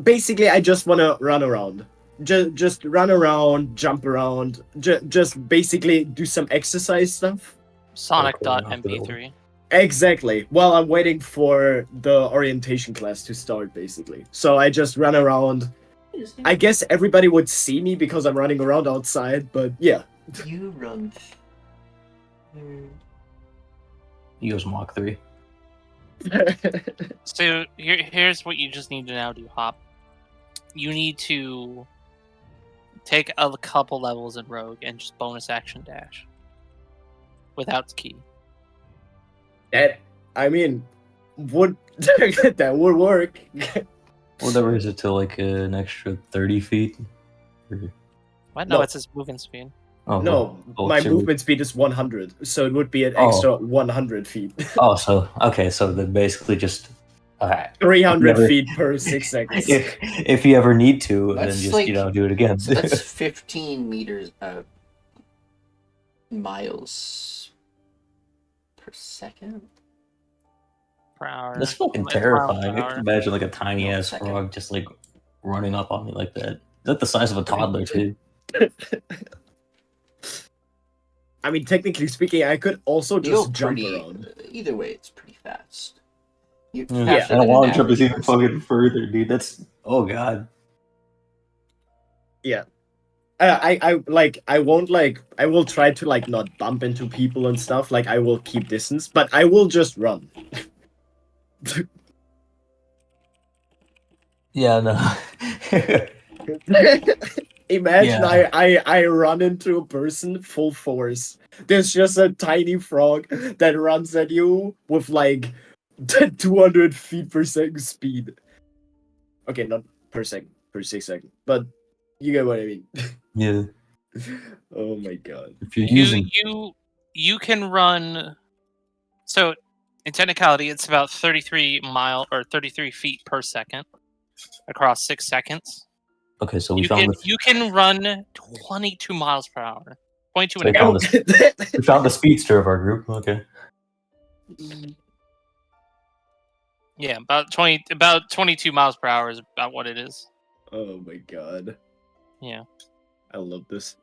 Basically, I just want to run around. Just run around, jump around. Just basically do some exercise stuff. Sonic.mp3. Exactly. While I'm waiting for the orientation class to start, basically. So I just run around. I guess everybody would see me because I'm running around outside, but yeah. You run. Use Mach 3. So here's what you just need to now do, Hop. You need to take a couple levels in Rogue and just bonus action dash without the key. That, I mean, would that would work. Well, that raise it to like an extra 30 feet. What? No, No. it's his moving speed. Oh, No, oh, my so- movement speed is 100, so it would be an Oh. extra 100 feet. Oh, so okay, so then basically just 300 Never- feet per 6 seconds. if you ever need to, then That's just like- do it again. So that's 15 meters, miles per second? Per hour. That's fucking Miles per terrifying. I hour. can imagine like a tiny ass Second. frog just like running up on me like that. Is that the size of a toddler too? I mean, technically speaking, I could also You go just jump pretty. around. Either way, it's pretty fast. You Yeah, faster and a than long an jump is average even person. fucking further, dude. That's god. Yeah. I won't I will try to not bump into people and stuff. Like I will keep distance, but I will just run. Yeah, no. Imagine Yeah. I run into a person full force. There's just a tiny frog that runs at you with 200 feet per second speed. Okay, not per second, per 6 seconds, but you get what I mean. Yeah. Oh my god. If you're using You can run. So, in technicality, it's about 33 feet per second across 6 seconds. Okay, so we You found can the you can run 22 miles per hour. 22 So and a we half. found we found the speedster of our group. Okay. Yeah, about 22 miles per hour is about what it is. Oh my god. Yeah. I love this.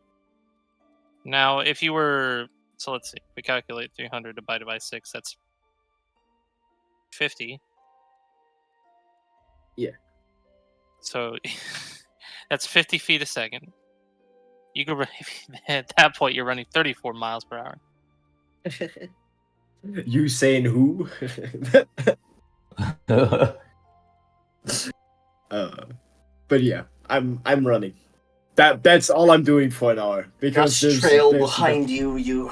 Now, if you were, so let's see, if we calculate 300 divided by 6, that's 50. Yeah. So that's 50 feet a second. You could at that point you're running 34 miles per hour. You saying who? But yeah, I'm running. That's all I'm doing for an hour because Just trail behind you, you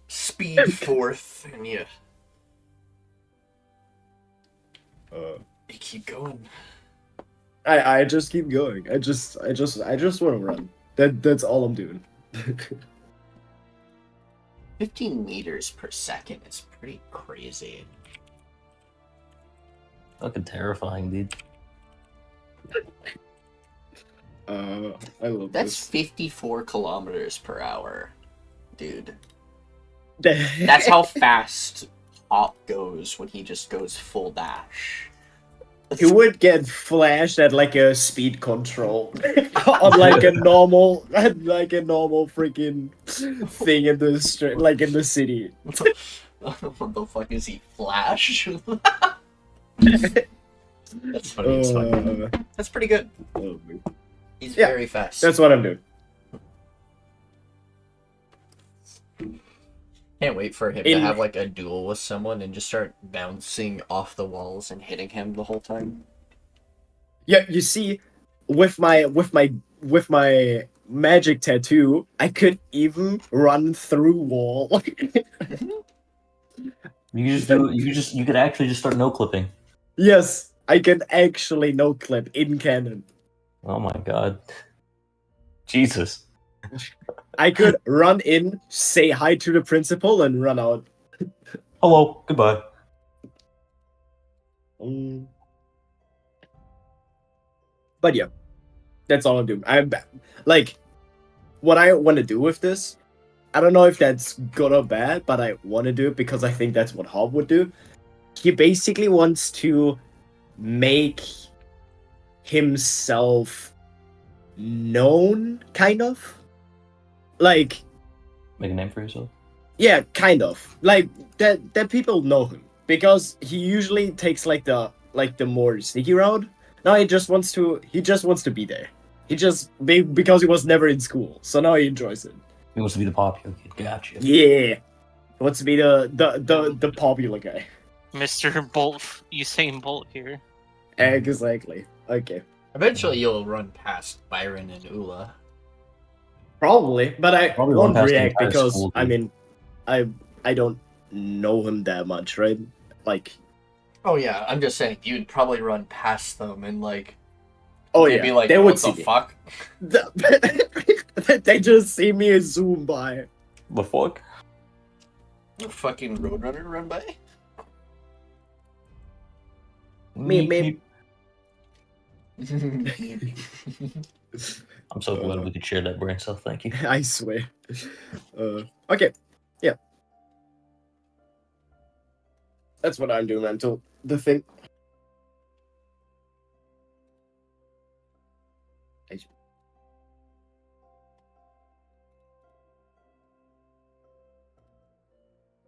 speed forth, and you keep going. I just keep going. I just want to run. That's all I'm doing. 15 meters per second is pretty crazy. Fucking terrifying, dude. I love That's this. 54 kilometers per hour, dude. That's how fast Hop goes when he just goes full dash. He would get flashed at like a speed control on like a normal freaking thing in the street, like in the city. What the fuck is he, Flash? That's funny as fuck. That's pretty good. He's Yeah, very fast. That's what I'm doing. Can't wait for him to have like a duel with someone and just start bouncing off the walls and hitting him the whole time. Yeah, you see, with my magic tattoo, I could even run through wall. You could actually just start no clipping. Yes, I can actually no clip in canon. Oh my god. Jesus. I could run in, say hi to the principal, and run out. Hello, goodbye. But yeah, that's all I'm doing. I'm like, what I want to do with this. I don't know if that's good or bad, but I want to do it because I think that's what Hob would do. He basically wants to make himself known, kind of. Like, Make a name for yourself. yeah, kind of. Like that people know him because he usually takes like the more sneaky route. Now he just wants to be there. Because he was never in school, so now he enjoys it. He wants to be the popular kid. Gotcha. Yeah, he wants to be the popular guy. Mr. Bolt, Usain Bolt here. Exactly. Okay. Eventually you'll run past Biran and Ulla. Probably, but I Probably won't run past the react entire because school, I dude. mean, I don't know him that much, right? Like, Oh yeah, I'm just saying you'd probably run past them and like oh they'd yeah, be like, they what would the see fuck? me. They just see me zoom by. The fuck? Fucking Roadrunner run by? Me. I'm so glad we could share that brain cell. Thank you. I swear. Okay. Yeah. That's what I'm doing until the thing.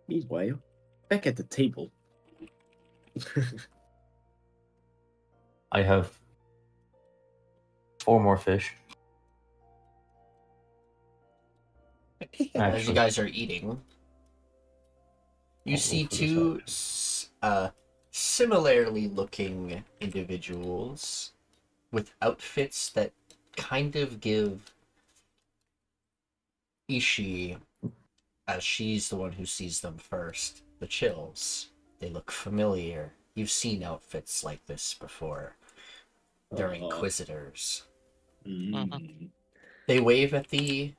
Meanwhile, back at the table. I have 4 more fish. As you Actually. guys are eating, you I'll see go for two this similarly looking individuals with outfits that kind of give Itshi, as she's the one who sees them first, the chills. They look familiar. You've seen outfits like this before. They're inquisitors. They wave at the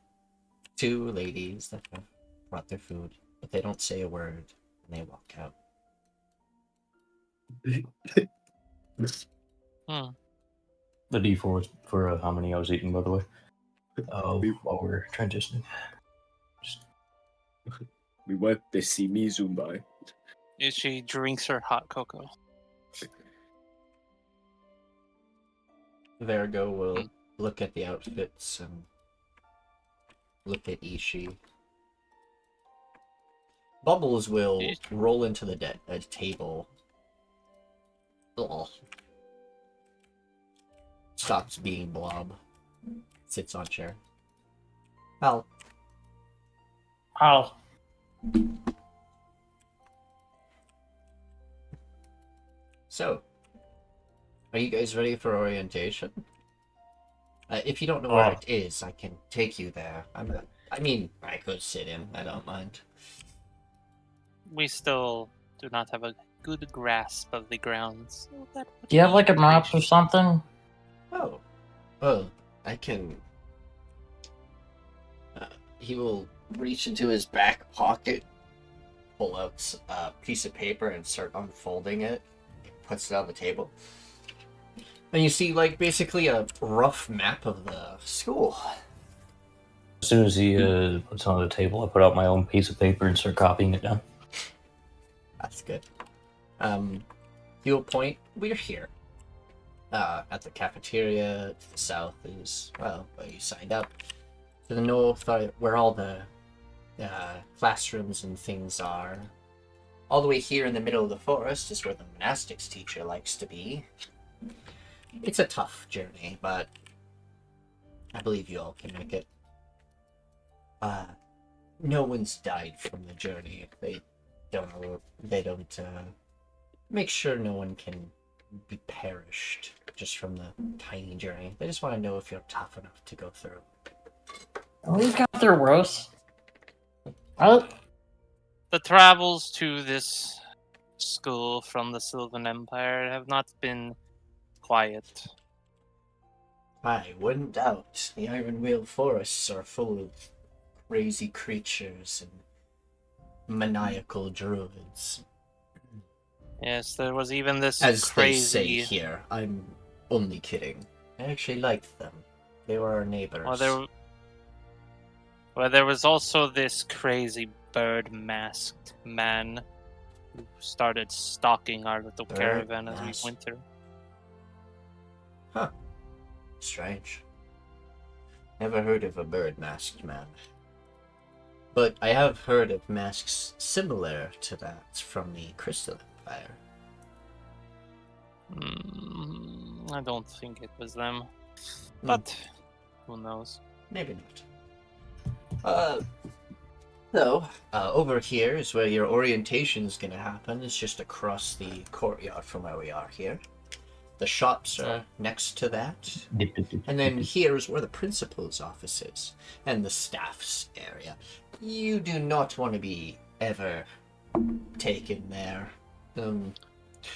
2 ladies that have brought their food, but they don't say a word, and they walk out. The D4 is for how many I was eating, by the way. While we're transitioning. We went. They see me zoom by. She drinks her hot cocoa. Vergo will look at the outfits and look at Itshi. Bubbles will roll into the table. Ugh. Stops being blob. Sits on chair. Al. Oh, So, are you guys ready for orientation? If you don't know where it is, I can take you there. I mean, I could sit in. I don't mind. We still do not have a good grasp of the grounds. So that would Do you have be like a map or appreciated. something? Oh, well, I can. He will reach into his back pocket, pull out a piece of paper, and start unfolding it. Puts it on the table. And you see, like, basically a rough map of the school. As soon as he puts it on the table, I put out my own piece of paper and start copying it down. That's good. He'll point, we're here. At the cafeteria, to the south is, well, where you signed up. To the north, where all the classrooms and things are. All the way here in the middle of the forest is where the monastics teacher likes to be. It's a tough journey, but I believe you all can make it. No one's died from the journey. They don't make sure no one can be perished just from the tiny journey. They just want to know if you're tough enough to go through. We've got through worse. Oh, The travels to this school from the Sylvan Empire have not been quiet. I wouldn't doubt. The Iron Wheel forests are full of crazy creatures and maniacal druids. Yes, there was even this As crazy. they say here, I'm only kidding. I actually liked them. They were our neighbors. Well, there was also this crazy bird-masked man who started stalking our little caravan as we Bird-masked? went through. Huh. Strange. Never heard of a bird-masked man. But I have heard of masks similar to that from the Crystal Empire. I don't think it was them. But who knows? Maybe not. Over here is where your orientation is going to happen. It's just across the courtyard from where we are here. The shops are next to that. And then here is where the principal's office is. And the staff's area. You do not want to be ever taken there.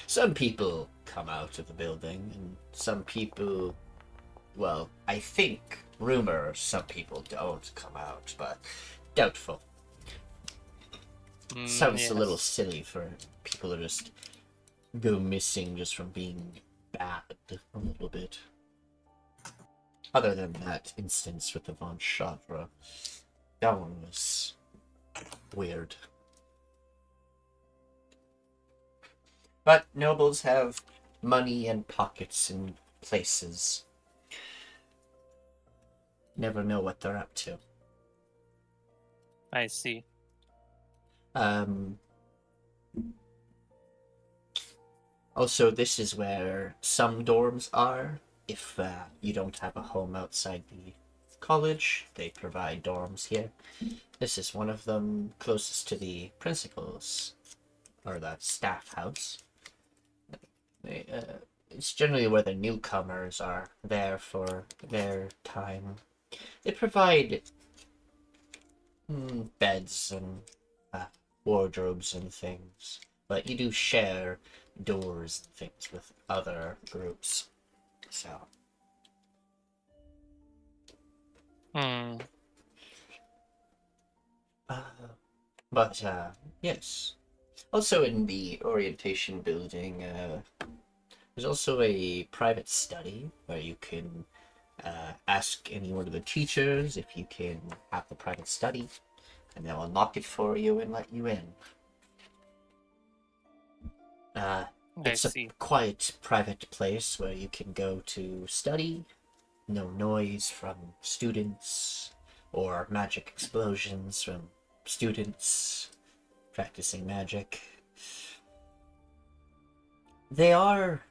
Some people come out of the building, and some people, well, I think, rumor some people don't come out, but doubtful. Sounds a little silly for people to just go missing just from being bad a little bit. Other than that instance with the Von Chavre, that one was weird. But nobles have money and pockets and places. Never know what they're up to. I see. Also, this is where some dorms are. If you don't have a home outside the college, they provide dorms here. This is one of them, closest to the principal's, or the staff house. It's generally where the newcomers are there for their time. They provide beds and wardrobes and things, but you do share doors and things with other groups. So. Yes. Also in the orientation building, there's also a private study where you can ask any one of the teachers if you can have the private study, and they'll unlock it for you and let you in. It's a quiet, private place where you can go to study. No noise from students or magic explosions from students practicing magic. They are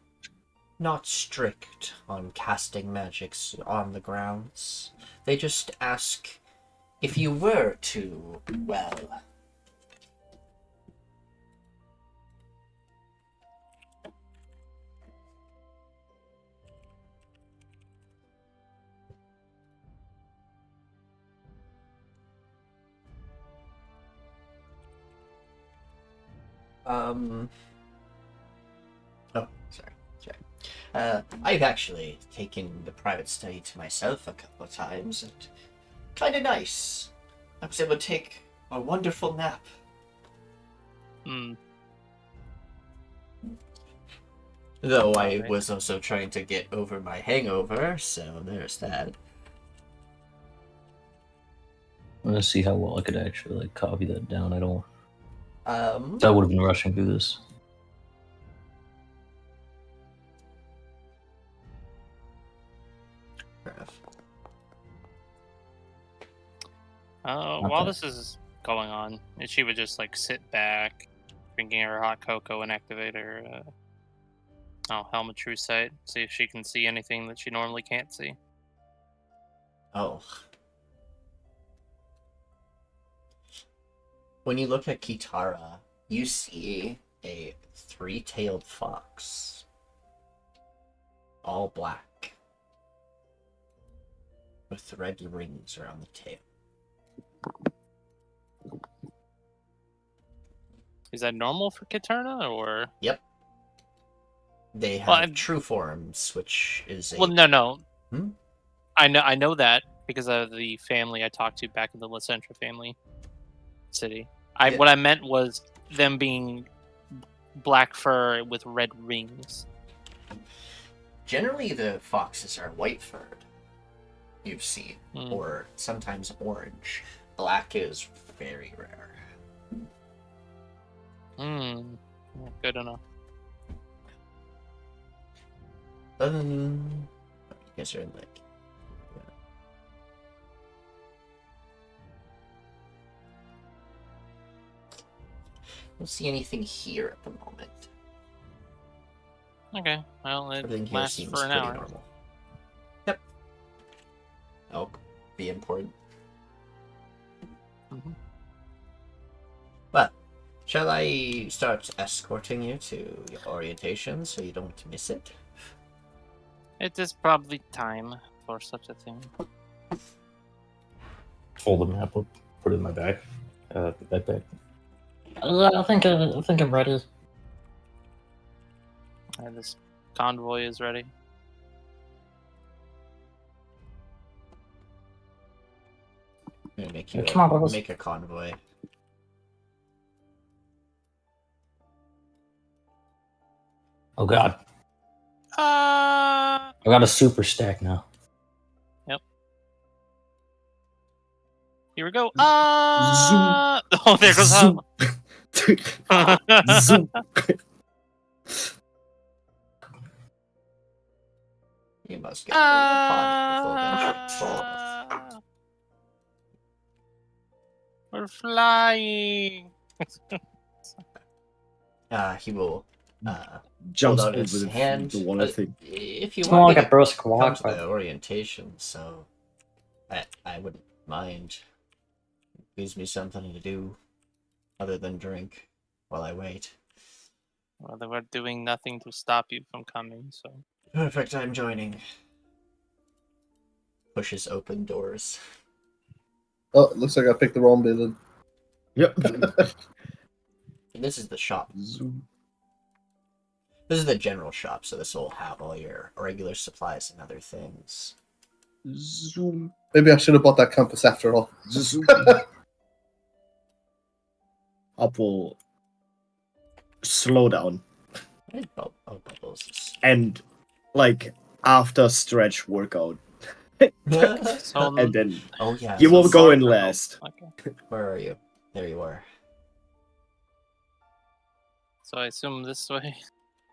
not strict on casting magics on the grounds. They just ask if you were to, well, Oh, sorry. I've actually taken the private study to myself a couple of times, and kind of nice. I was able to take a wonderful nap. Hmm. Though I Alright. was also trying to get over my hangover, so there's that. I'm gonna see how well I could actually like copy that down. I don't. Um, I would have been rushing through this. fair enough. While Okay. this is going on, she would just like sit back, drinking her hot cocoa, and activate her helmet true sight. See if she can see anything that she normally can't see. Oh. When you look at Kitara, you see a three-tailed fox. All black. With red rings around the tail. Is that normal for Katerna, or? Yep. They have Well, true forms, which is a... Well, no. Hmm? I know that because of the family I talked to back in the Lacentra family city. Yeah. What I meant was them being black fur with red rings. Generally, the foxes are white-furred. You've seen. Hmm. Or sometimes orange. Black is very rare. Good enough. You guys are in like... Don't see anything here at the moment. Okay, well, it Everything here lasts seems for an pretty hour. normal. Yep. That'll be important. Mhm. But, shall I start escorting you to your orientation so you don't miss it? It is probably time for such a thing. Fold the map up, put it in my bag. Backpack. Yeah, I think I'm ready. This convoy is ready. I'm gonna make you Come on, Bubbles. make a convoy. Oh god, I got a super stack now. Here we go. Zoom. Oh, there goes Zoom. Hub. Zoom. You must get through the pond before venturing forth. We're flying. He will Jumps hold out over his hand. the water thing. If you It's more want like me a brisk come walk, to but the orientation, so I wouldn't mind. Gives me something to do other than drink while I wait. Well, they were doing nothing to stop you from coming, so. Perfect, I'm joining. Pushes open doors. Oh, it looks like I picked the wrong building. Yep. And this is the shop. Zoom. This is the general shop, so this will have all your regular supplies and other things. Zoom. Maybe I should have bought that compass after all. Zoom. Up will slow down Bubbles. and like after stretch workout. So And then Oh yeah. you will so go in Oh, last. Okay. Where are you? There you are. So I assume this way.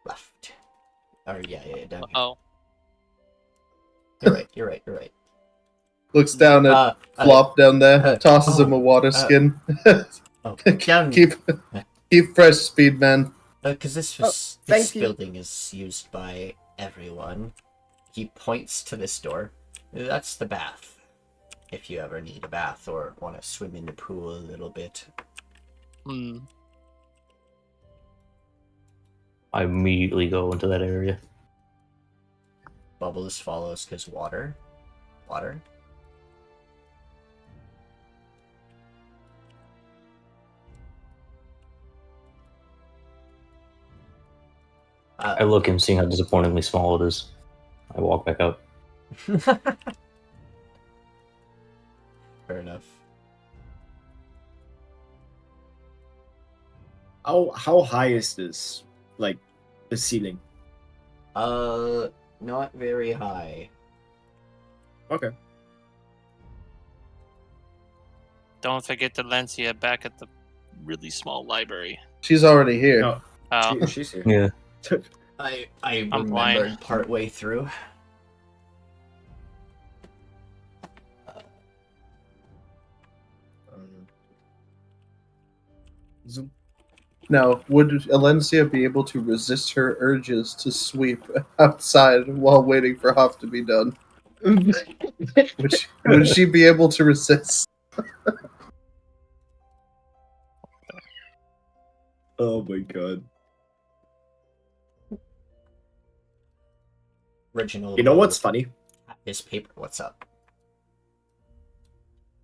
Left. Or yeah, down here. Oh. You're right. Looks down at Flop down there, tosses him a water skin. Oh, down. Keep fresh, speed man. Because this thank you. building is used by everyone. He points to this door. That's the bath. If you ever need a bath or want to swim in the pool a little bit. I immediately go into that area. Bubbles follows because water. I look and seeing how disappointingly small it is. I walk back up. Fair enough. How high is this? Like the ceiling? Not very high. Okay. Don't forget Alencia back at the really small library. She's already here. No, Oh, she's here. Yeah. I I'm blind. remembered partway through. Zoom. Now, would Alencia be able to resist her urges to sweep outside while waiting for Hoff to be done? Would she be able to resist? Oh my god. Reginald. You know what's funny? His paper. What's up?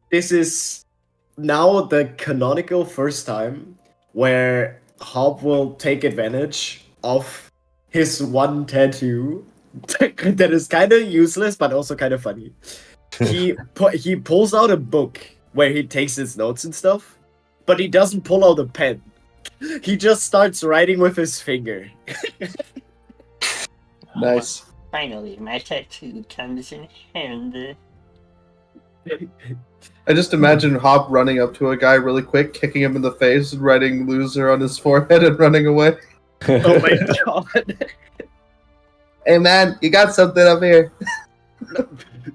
This is now the canonical first time where Hob will take advantage of his one tattoo that is kind of useless but also kind of funny. He pulls out a book where he takes his notes and stuff, but he doesn't pull out a pen. He just starts writing with his finger. Nice. Finally, my tattoo comes in handy. I just imagine Hop running up to a guy really quick, kicking him in the face, and writing loser on his forehead and running away. Oh my god. Hey man, you got something up here.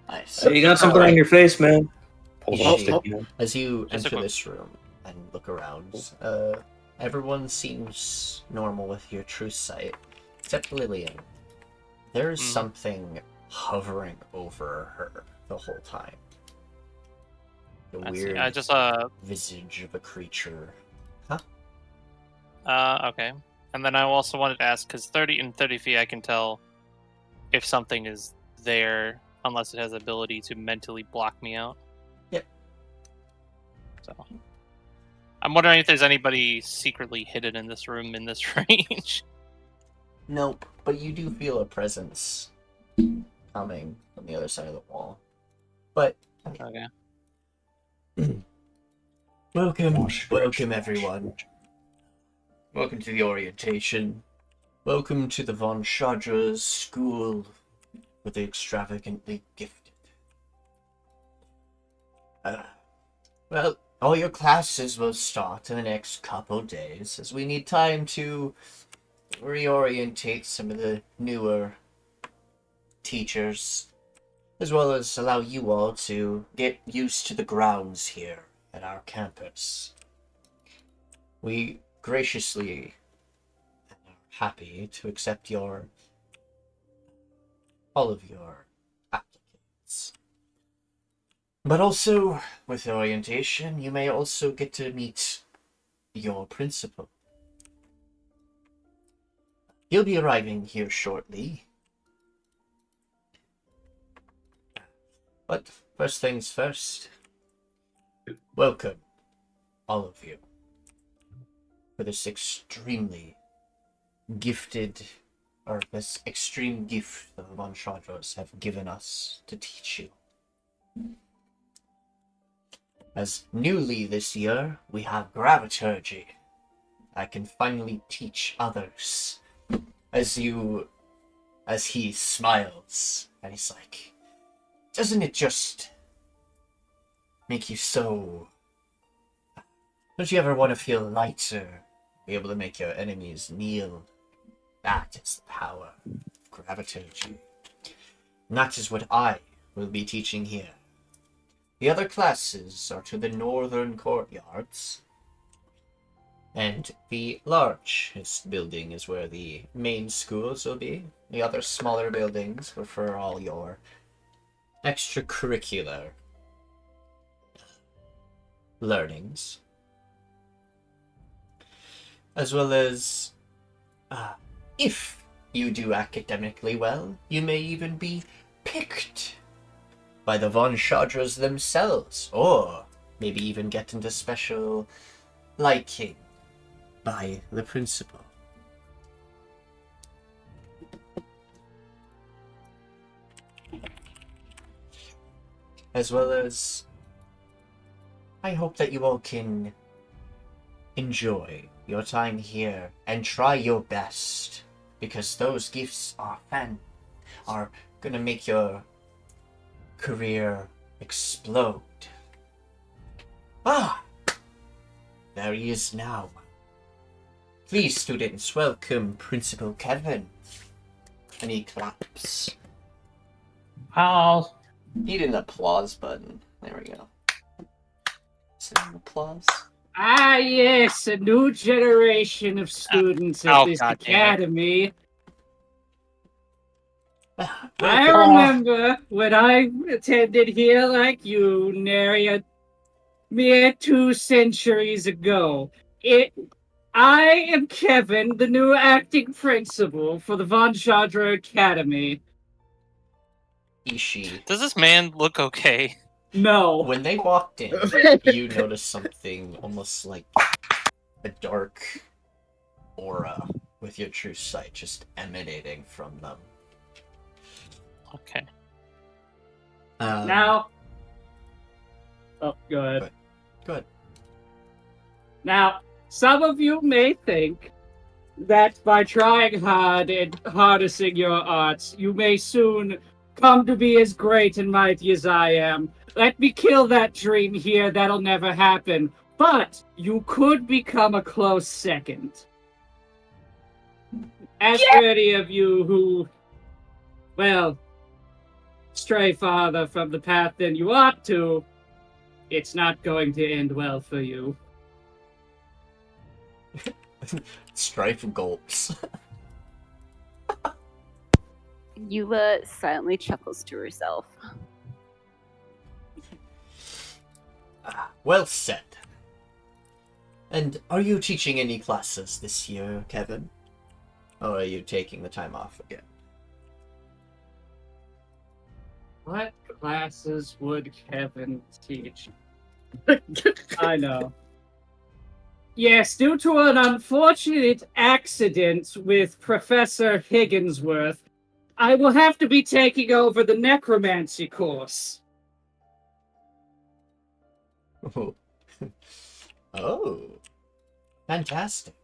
Nice. Hey, you got something on your face, man. Pulls off Itshi, sticky note. as you Just a enter quick- this room and look around, everyone seems normal with your true sight, except Lillian. There is something hovering over her the whole time. The I see. weird I just visage of a creature. okay. And then I also wanted to ask, because 30 feet, I can tell if something is there, unless it has ability to mentally block me out. Yep. So, I'm wondering if there's anybody secretly hidden in this room in this range. Nope, but you do feel a presence coming from the other side of the wall. But Okay. welcome everyone. Welcome to the orientation. Welcome to the Von Chadra's school for the extravagantly gifted. Well, all your classes will start in the next couple days, as we need time to reorientate some of the newer teachers, as well as allow you all to get used to the grounds here at our campus. We graciously are happy to accept all of your applicants. But also, with orientation, you may also get to meet your principal. He'll be arriving here shortly. But first things first, welcome, all of you, for this extremely gifted, or this extreme gift that the Von Chadras have given us to teach you. As newly this year, we have Graviturgy. I can finally teach others. As he smiles, and he's like, doesn't it just make you so... Don't you ever want to feel lighter? Be able to make your enemies kneel? That is the power of Graviturgy. And that is what I will be teaching here. The other classes are to the northern courtyards. And the largest building is where the main schools will be. The other smaller buildings were for all your extracurricular learnings. As well as, if you do academically well, you may even be picked by the Von Chadras themselves, or maybe even get into special liking by the principal. as well as I hope that you all can enjoy your time here and try your best, because those gifts are gonna make your career explode. Ah! There he is now. Please, students, welcome Principal Kevin. And he claps. Oh, Need an applause button. There we go. Is there an applause? Ah, yes, a new generation of students at this God damn it. academy. Ah, I remember when I attended here like you, nary a mere 2 centuries ago. I am Kevin, the new acting principal for the Von Chandra Academy. Itshi. Does this man look okay? No. When they walked in, you noticed something almost like a dark aura with your true sight just emanating from them. Okay. Now. Oh, go ahead. Go ahead. Now, some of you may think that by trying hard and harnessing your arts, you may soon come to be as great and mighty as I am. Let me kill that dream here, that'll never happen. But you could become a close second. As for any of you who, well, stray farther from the path than you ought to, it's not going to end well for you. Strife gulps. Ulla silently chuckles to herself. Well said. And are you teaching any classes this year, Kevin? Or are you taking the time off again? What classes would Kevin teach? I know. Yes, due to an unfortunate accident with Professor Higginsworth, I will have to be taking over the necromancy course. Oh. Oh. Fantastic.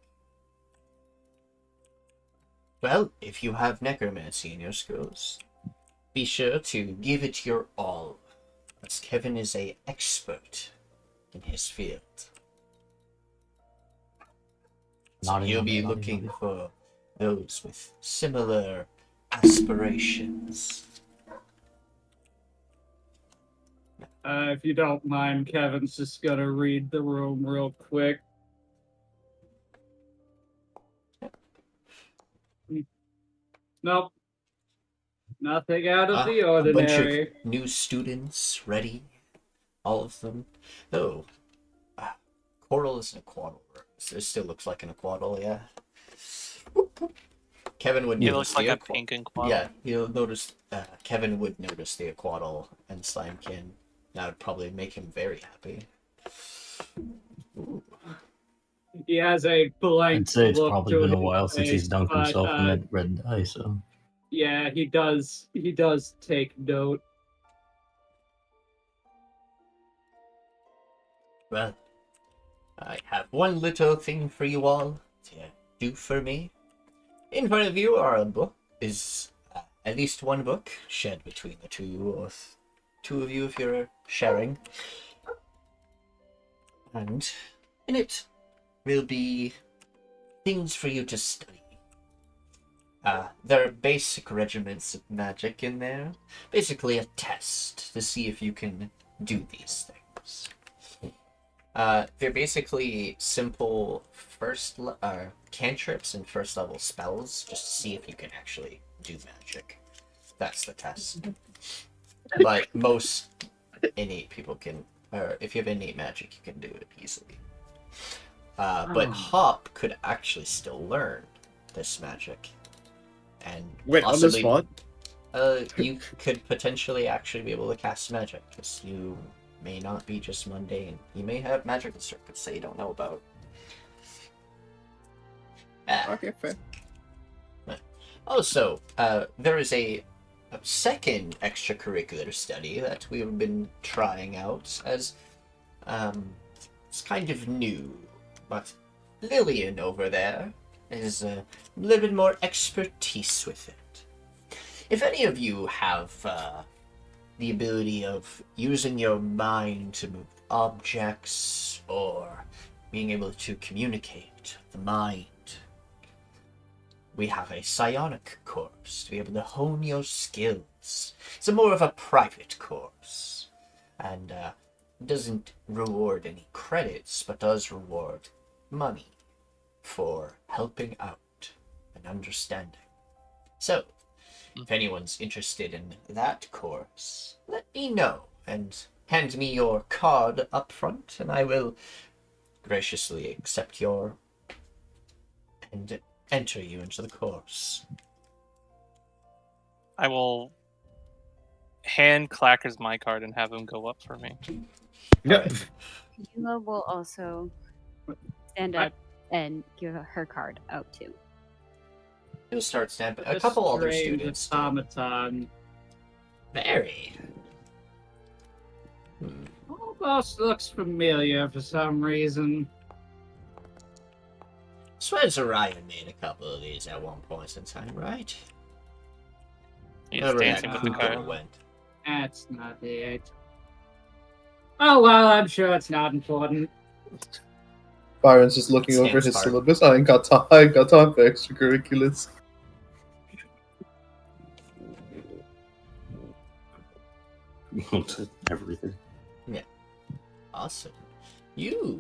Well, if you have necromancy in your schools, be sure to give it your all, as Kevin is an expert in his field. So he'll be looking for those with similar aspirations. If you don't mind, Kevin's just gonna read the room real quick. Nope. Nothing out of the A bunch ordinary. of new students ready. All of them. Oh. Koarl is an aquaddle. It still looks like an aquaddle, yeah. Kevin would He notice looks like the a pink and quad. Yeah, you'll notice. Kevin would notice the aquaddle and Slimekin. That would probably make him very happy. Ooh. He has a blank I'd say it's look probably to been a his while since he's face, dunked but, himself in that red dye, so. Yeah, he does. He does take note. Well, I have one little thing for you all to do for me. In front of you are a book. Is at least one book shared between the two of you if you're sharing. And in it will be things for you to study. There are basic regiments of magic in there. Basically a test to see if you can do these things. They're basically simple cantrips and first level spells, just to see if you can actually do magic. That's the test. But most innate people can, or if you have innate magic, you can do it easily. But Hop could actually still learn this magic. And Wait, on the spot? You could potentially actually be able to cast magic, because you may not be just mundane. You may have magical circuits that you don't know about. Okay, fair. Also, there is a second extracurricular study that we've been trying out as it's kind of new, but Lillian over there is a little bit more expertise with it. If any of you have the ability of using your mind to move objects or being able to communicate the mind, we have a psionic course to be able to hone your skills. It's more of a private course, and doesn't reward any credits, but does reward money for helping out and understanding. So, if anyone's interested in that course, let me know and hand me your card up front, and I will graciously accept your and enter you into the course. I will hand Clackers my card and have him go up for me. Yep. Ulla will also stand up and give her card out too. You'll start stamping. A couple other Strange students. automaton. Very. Almost looks familiar for some reason. Swears Orion made a couple of these at one point in time, right? He's Wherever dancing that with the Google card. went. That's not it. Oh well, I'm sure it's not important. Byron's just looking over Stamps his card. syllabus. I ain't got time. I ain't got time for extracurriculars. Everything. Awesome. You.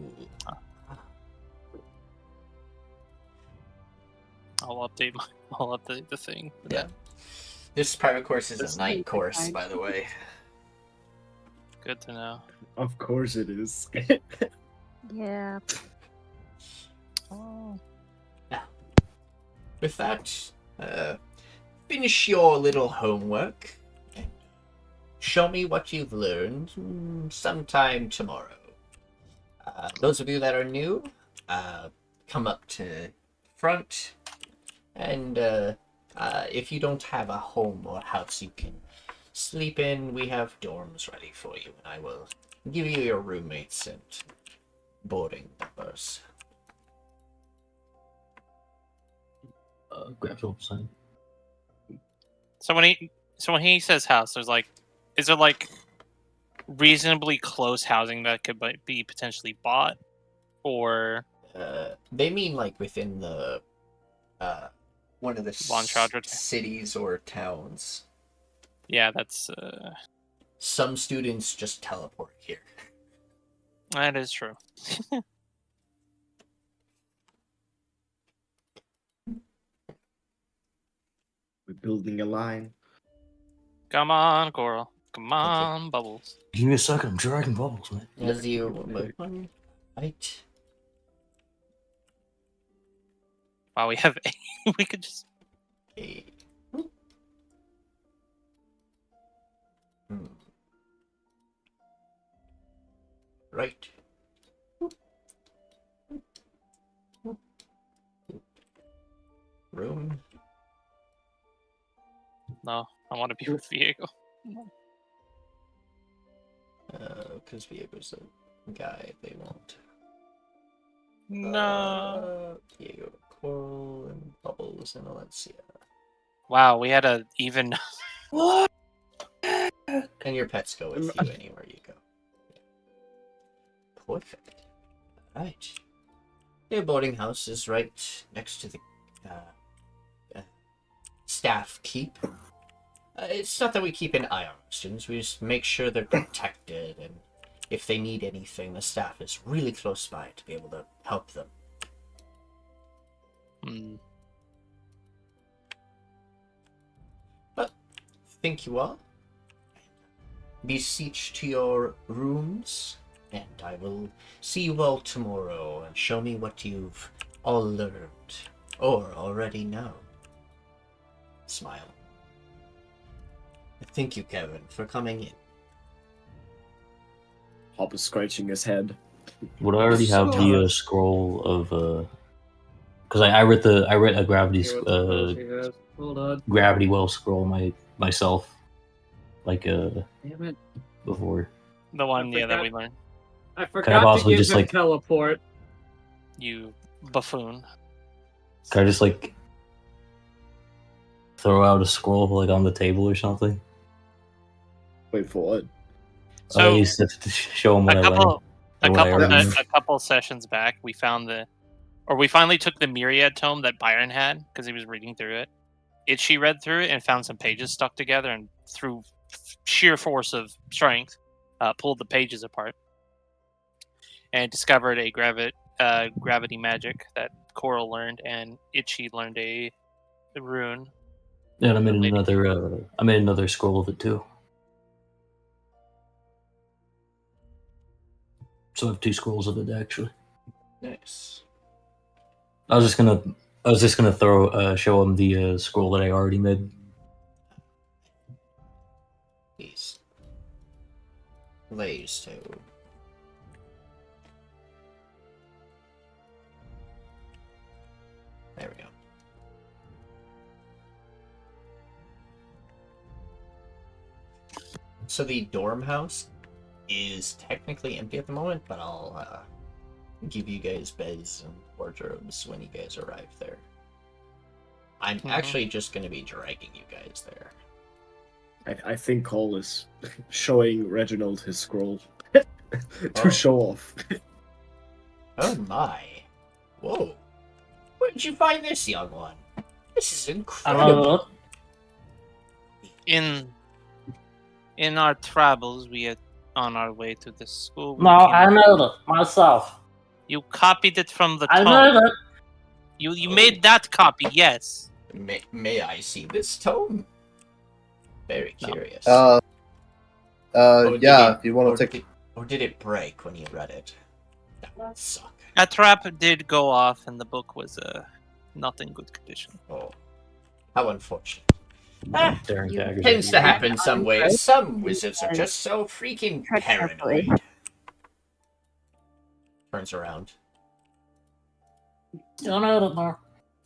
I'll update the thing. for Yeah. that. This private course is This a night is course, fine. by the way. Good to know. Of course it is. Yeah. Oh. With that, finish your little homework and show me what you've learned sometime tomorrow. Those of you that are new, come up to front, and if you don't have a home or house you can sleep in, we have dorms ready for you, and I will give you your roommates and boarding numbers. Grab sign. So when he says house, is there like reasonably close housing that could be potentially bought, or They mean like within the one of the Long Charger. cities or towns. yeah, that's Some students just teleport here. that is true. We're building a line. Come on, Koarl. Come you. on, Bubbles. Give me a second. I'm dragging bubbles, man. As you one, right? Wow, we have we could just A... Right. Room. no. I want to be with Diego. Because Diego's a guy they want. No. Diego, Koarl, and Bubbles, and Alencia. Wow, we had a even. And your pets go with you anywhere you go. Perfect. Right. Your boarding house is right next to the staff keep. It's not that we keep an eye on our students, we just make sure they're protected, and if they need anything, the staff is really close by to be able to help them. Hmm. But thank you all. Beseech to your rooms, and I will see you all tomorrow and show me what you've all learned or already know. Smile. Thank you, Kevin, for coming in. Hop is scratching his head. Would I already have the So- scroll of because I read a gravity See what the hell she has. Hold on. gravity well scroll myself, like Damn it. before. The one, yeah, that forgot- we learned. I forgot to possibly give just, him like- teleport. You buffoon. Can I just like throw out a scroll like on the table or something? Wait for what? I So used to show him what I learned. a couple sessions back, we found we finally took the Myriad tome that Biran had because he was reading through it. Itchi read through it and found some pages stuck together, and through sheer force of strength, pulled the pages apart and discovered a gravity magic that Koarl learned, and Itchi learned a rune. Yeah, and I made another scroll of it too. So I have 2 scrolls of it actually. Nice. I was just gonna show him the scroll that I already made. These lays to. There we go. So the dorm house is technically empty at the moment, but I'll give you guys beds and wardrobes when you guys arrive there. I'm actually just going to be dragging you guys there. I think Cole is showing Reginald his scroll to show off. Oh my. Whoa. Where did you find this, young one? This is incredible. In our travels, we are on our way to the school. No, I made it myself. You copied it from the I tome. made it. You made that copy, yes. May I see this tome? Very curious. Yeah, Or if you want to take... Or did it break when you read it? That would suck. A trap did go off, and the book was not in good condition. Oh, how unfortunate. Tends to happen some ways. Some wizards are just so freaking paranoid. Turns around. You made it, Mark.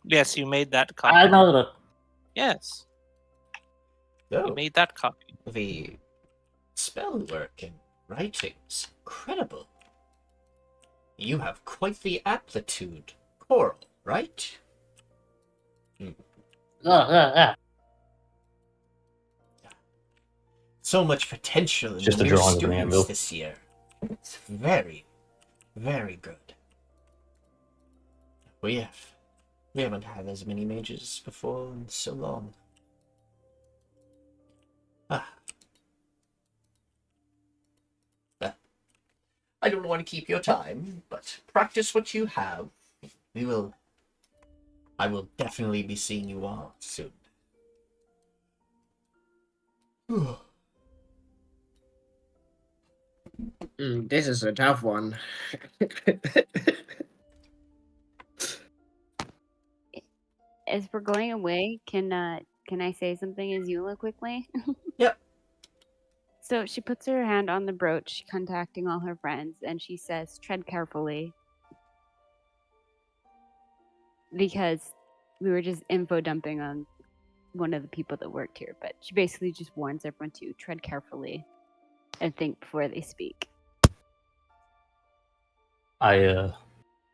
Yes, you made that copy. I made it. Yes. Oh, You made that copy. the spell work and writing's incredible. You have quite the aptitude, Koarl, right? Yeah. So much potential in Just the a new drawing of an students anvil. this year. It's very, very good. We haven't had as many mages before in so long. I don't want to keep your time, but practice what you have. I will definitely be seeing you all soon. This is a tough one. As we're going away, can I say something as Ulla quickly? Yep. So she puts her hand on the brooch, contacting all her friends, and she says, "Tread carefully," because we were just info dumping on one of the people that worked here. But she basically just warns everyone to tread carefully and think before they speak. I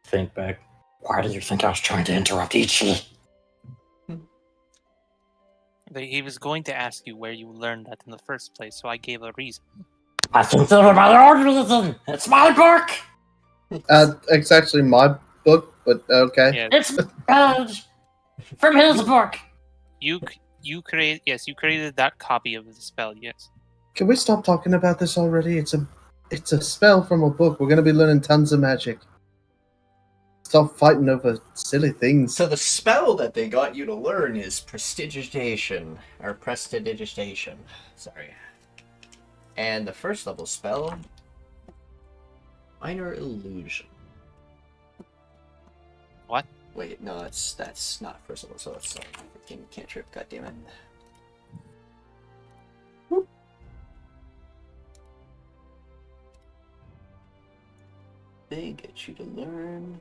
think back. Why did you think I was trying to interrupt Itchi? He was going to ask you where you learned that in the first place, so I gave a reason. I consider my own reason. It's my book. It's actually my book, but okay. Yeah, It's from his book. you created that copy of the spell. Yes. Can we stop talking about this already? It's a spell from a book. We're going to be learning tons of magic. Stop fighting over silly things. So the spell that they got you to learn is prestidigitation, or prestidigitation. Sorry. And the first level spell, minor illusion. What? Wait, no, that's not first level, so it's freaking cantrip. God damn it. Whoop. They get you to learn.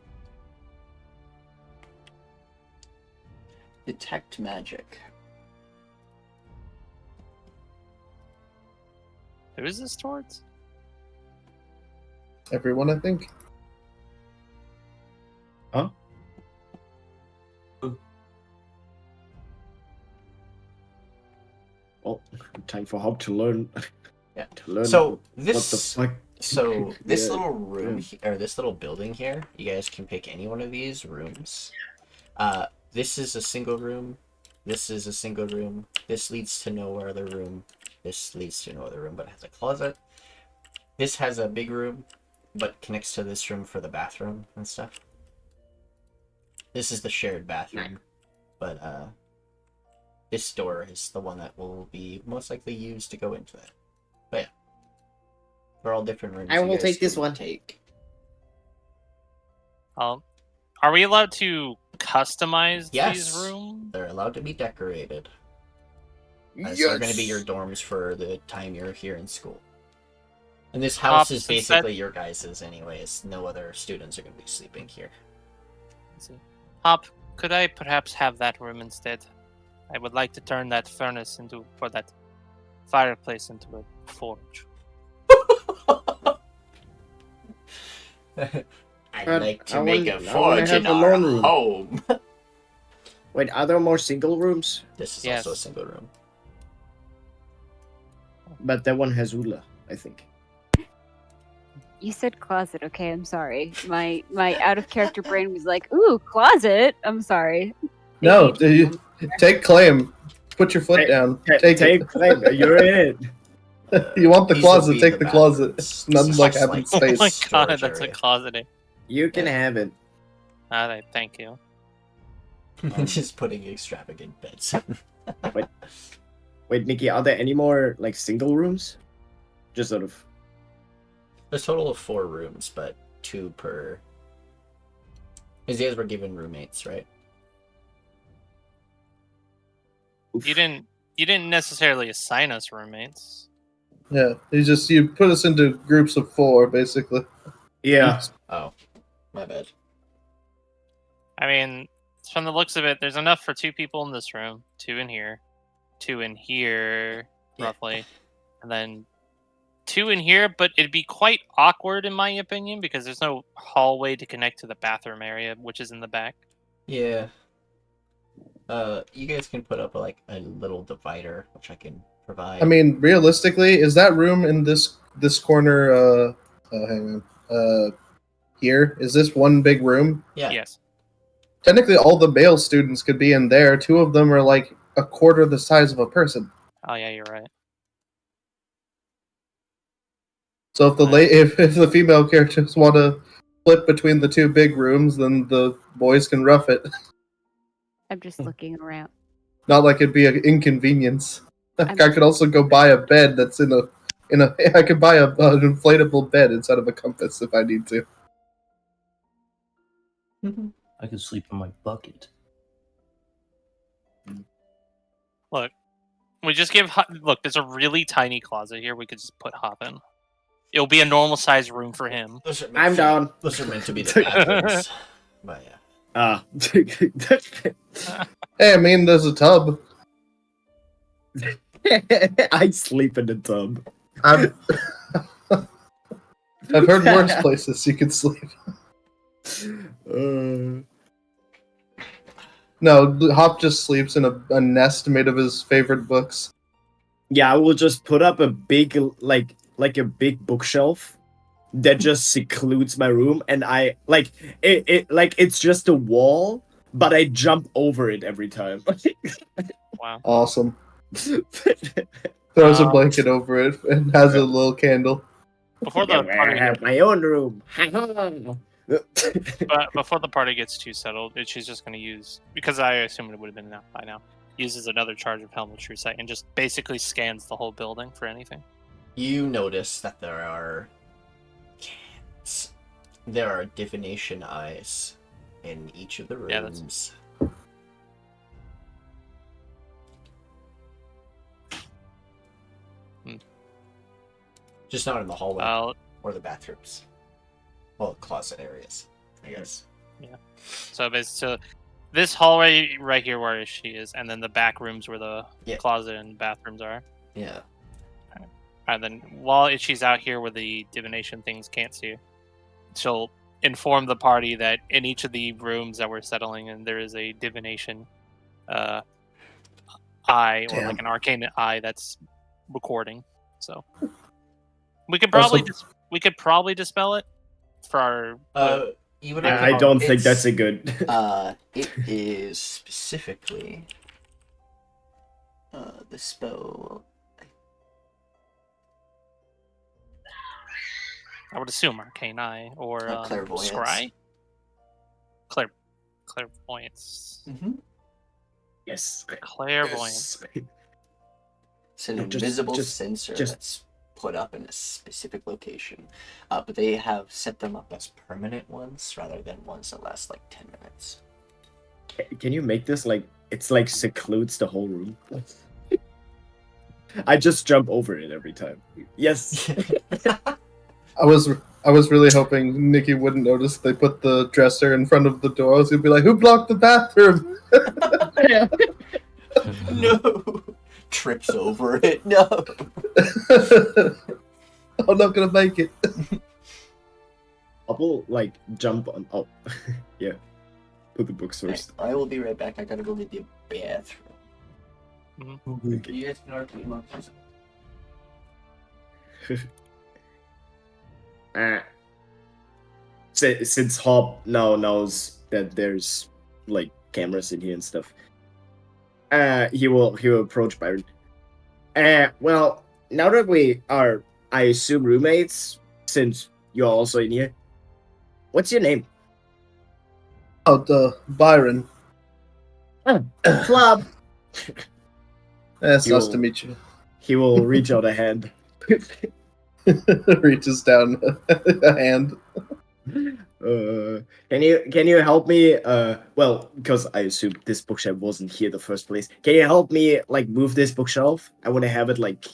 Detect magic. Who is this towards? Everyone, I think. Huh? Well, time for Hop to learn. Yeah. To learn So what the this, fuck. so this Yeah, little room yeah. or this little building here, you guys can pick any one of these rooms. This is a single room. This is a single room. This leads to no other room. This leads to no other room, but it has a closet. This has a big room, but connects to this room for the bathroom and stuff. This is the shared bathroom, but this door is the one that will be most likely used to go into it. But yeah, they're all different rooms. I you will guys take this can one. Take. Are we allowed to customize Yes, these rooms? they're allowed to be decorated. As they're going to be your dorms for the time you're here in school. And this house is Since basically your guys's anyways. No other students are going to be sleeping here. Hop, could I perhaps have that room instead? I would like to turn that furnace for that fireplace into a forge. I'd But like to I make wanna- a I wanna forge have in a our lawn room. home. Wait, are there more single rooms? This is Yes. also a single room. But that one has Ulla, I think. You said closet, okay? I'm sorry. My out of character brain was like, "Ooh, closet." I'm sorry. No, Maybe- you take claim. Put your foot Hey, down. Take it. claim. You're in. You want the These will closet? be Take the closet. bathrooms. Nothing This like is having like- Oh space. my god, storage that's a area. closet. You can have it. Alright, thank you. Just putting extravagant beds. Wait, Nikki, are there any more like single rooms? Just sort of. There's a total of 4 rooms, but 2 per. Because you guys were given roommates, right? You didn't necessarily assign us roommates. Yeah, you put us into groups of 4, basically. Yeah. Oh, my bad. I mean, from the looks of it, there's enough for 2 people in this room, 2 in here, 2 in here, Yeah. roughly, and then 2 in here. But it'd be quite awkward, in my opinion, because there's no hallway to connect to the bathroom area, which is in the back. Yeah. You guys can put up like a little divider, which I can provide. I mean, realistically, is that room in this corner? Hang on. Here is this one big room? yeah. Yes. Technically, all the male students could be in there. 2 of them are like a quarter the size of a person. Oh yeah, you're right. So if the if the female characters want to flip between the 2 big rooms, then the boys can rough it. I'm just looking around. Not like it'd be an inconvenience. I'm- I could also go buy a bed that's in a. I could buy an inflatable bed instead of a compass if I need to. I could sleep in my bucket. We just give look. There's a really tiny closet here. We could just put Hop in. It'll be a normal sized room for him. Those are meant I'm for- down. Those are meant to be the bathrooms. But yeah. Ah. Hey, I mean, there's a tub. I sleep in the tub. I've heard worse places you could sleep. No, Hop just sleeps in a nest made of his favorite books. Yeah, I will just put up a big like a big bookshelf that just secludes my room, and I it's just a wall, but I jump over it every time. Wow. Awesome. Throws a Um, blanket over it and has a little candle. Before the I party have my own room. But before the party gets too settled, she's just going to use, because I assume it would have been enough by now, uses another charge of Helm of True Sight and just basically scans the whole building for anything. You notice that there are divination eyes in each of the Yeah, that's- rooms. Just not in the hallway or the bathrooms. Well, closet areas, I guess. So basically, This hallway right here where she is, and then the back rooms where the Yeah. closet and bathrooms are. Yeah. And then while she's out here where the divination things can't see, she'll inform the party that in each of the rooms that we're settling in, there is a divination eye or like an arcane eye that's recording. So we could probably dispel it for our. You would I don't think that's it's- a good. It is specifically the spell. I would assume arcane eye or Clairvoyance. scry. Clairvoyance. Mm-hmm. Yes. Clairvoyance. It's an No, just- invisible just- sensor just- that's put up in a specific location. But they have set them up as permanent ones rather than ones that last like 10 minutes. Can you make this like it's like secludes the whole room? I just jump over it every time. Yes. I was really hoping Nikki wouldn't notice they put the dresser in front of the door. I was gonna be like, "Who blocked the bathroom?" No! Trips over it. No! I'm not gonna make it. I will like jump on. Oh, yeah. Put the books first. I will be right back. I gotta go to the bathroom. Okay. You guys can argue amongst Since Hop now knows that there's like cameras in here and stuff, he will approach Byron. Well, now that we are, I assume, roommates, since you're also in here, what's your name? Byron. Club. It's nice You'll- to meet you. He will reach out a hand. Reaches down a hand. Can you help me? Well, because I assume this bookshelf wasn't here the first place. Can you help me like move this bookshelf? I want to have it like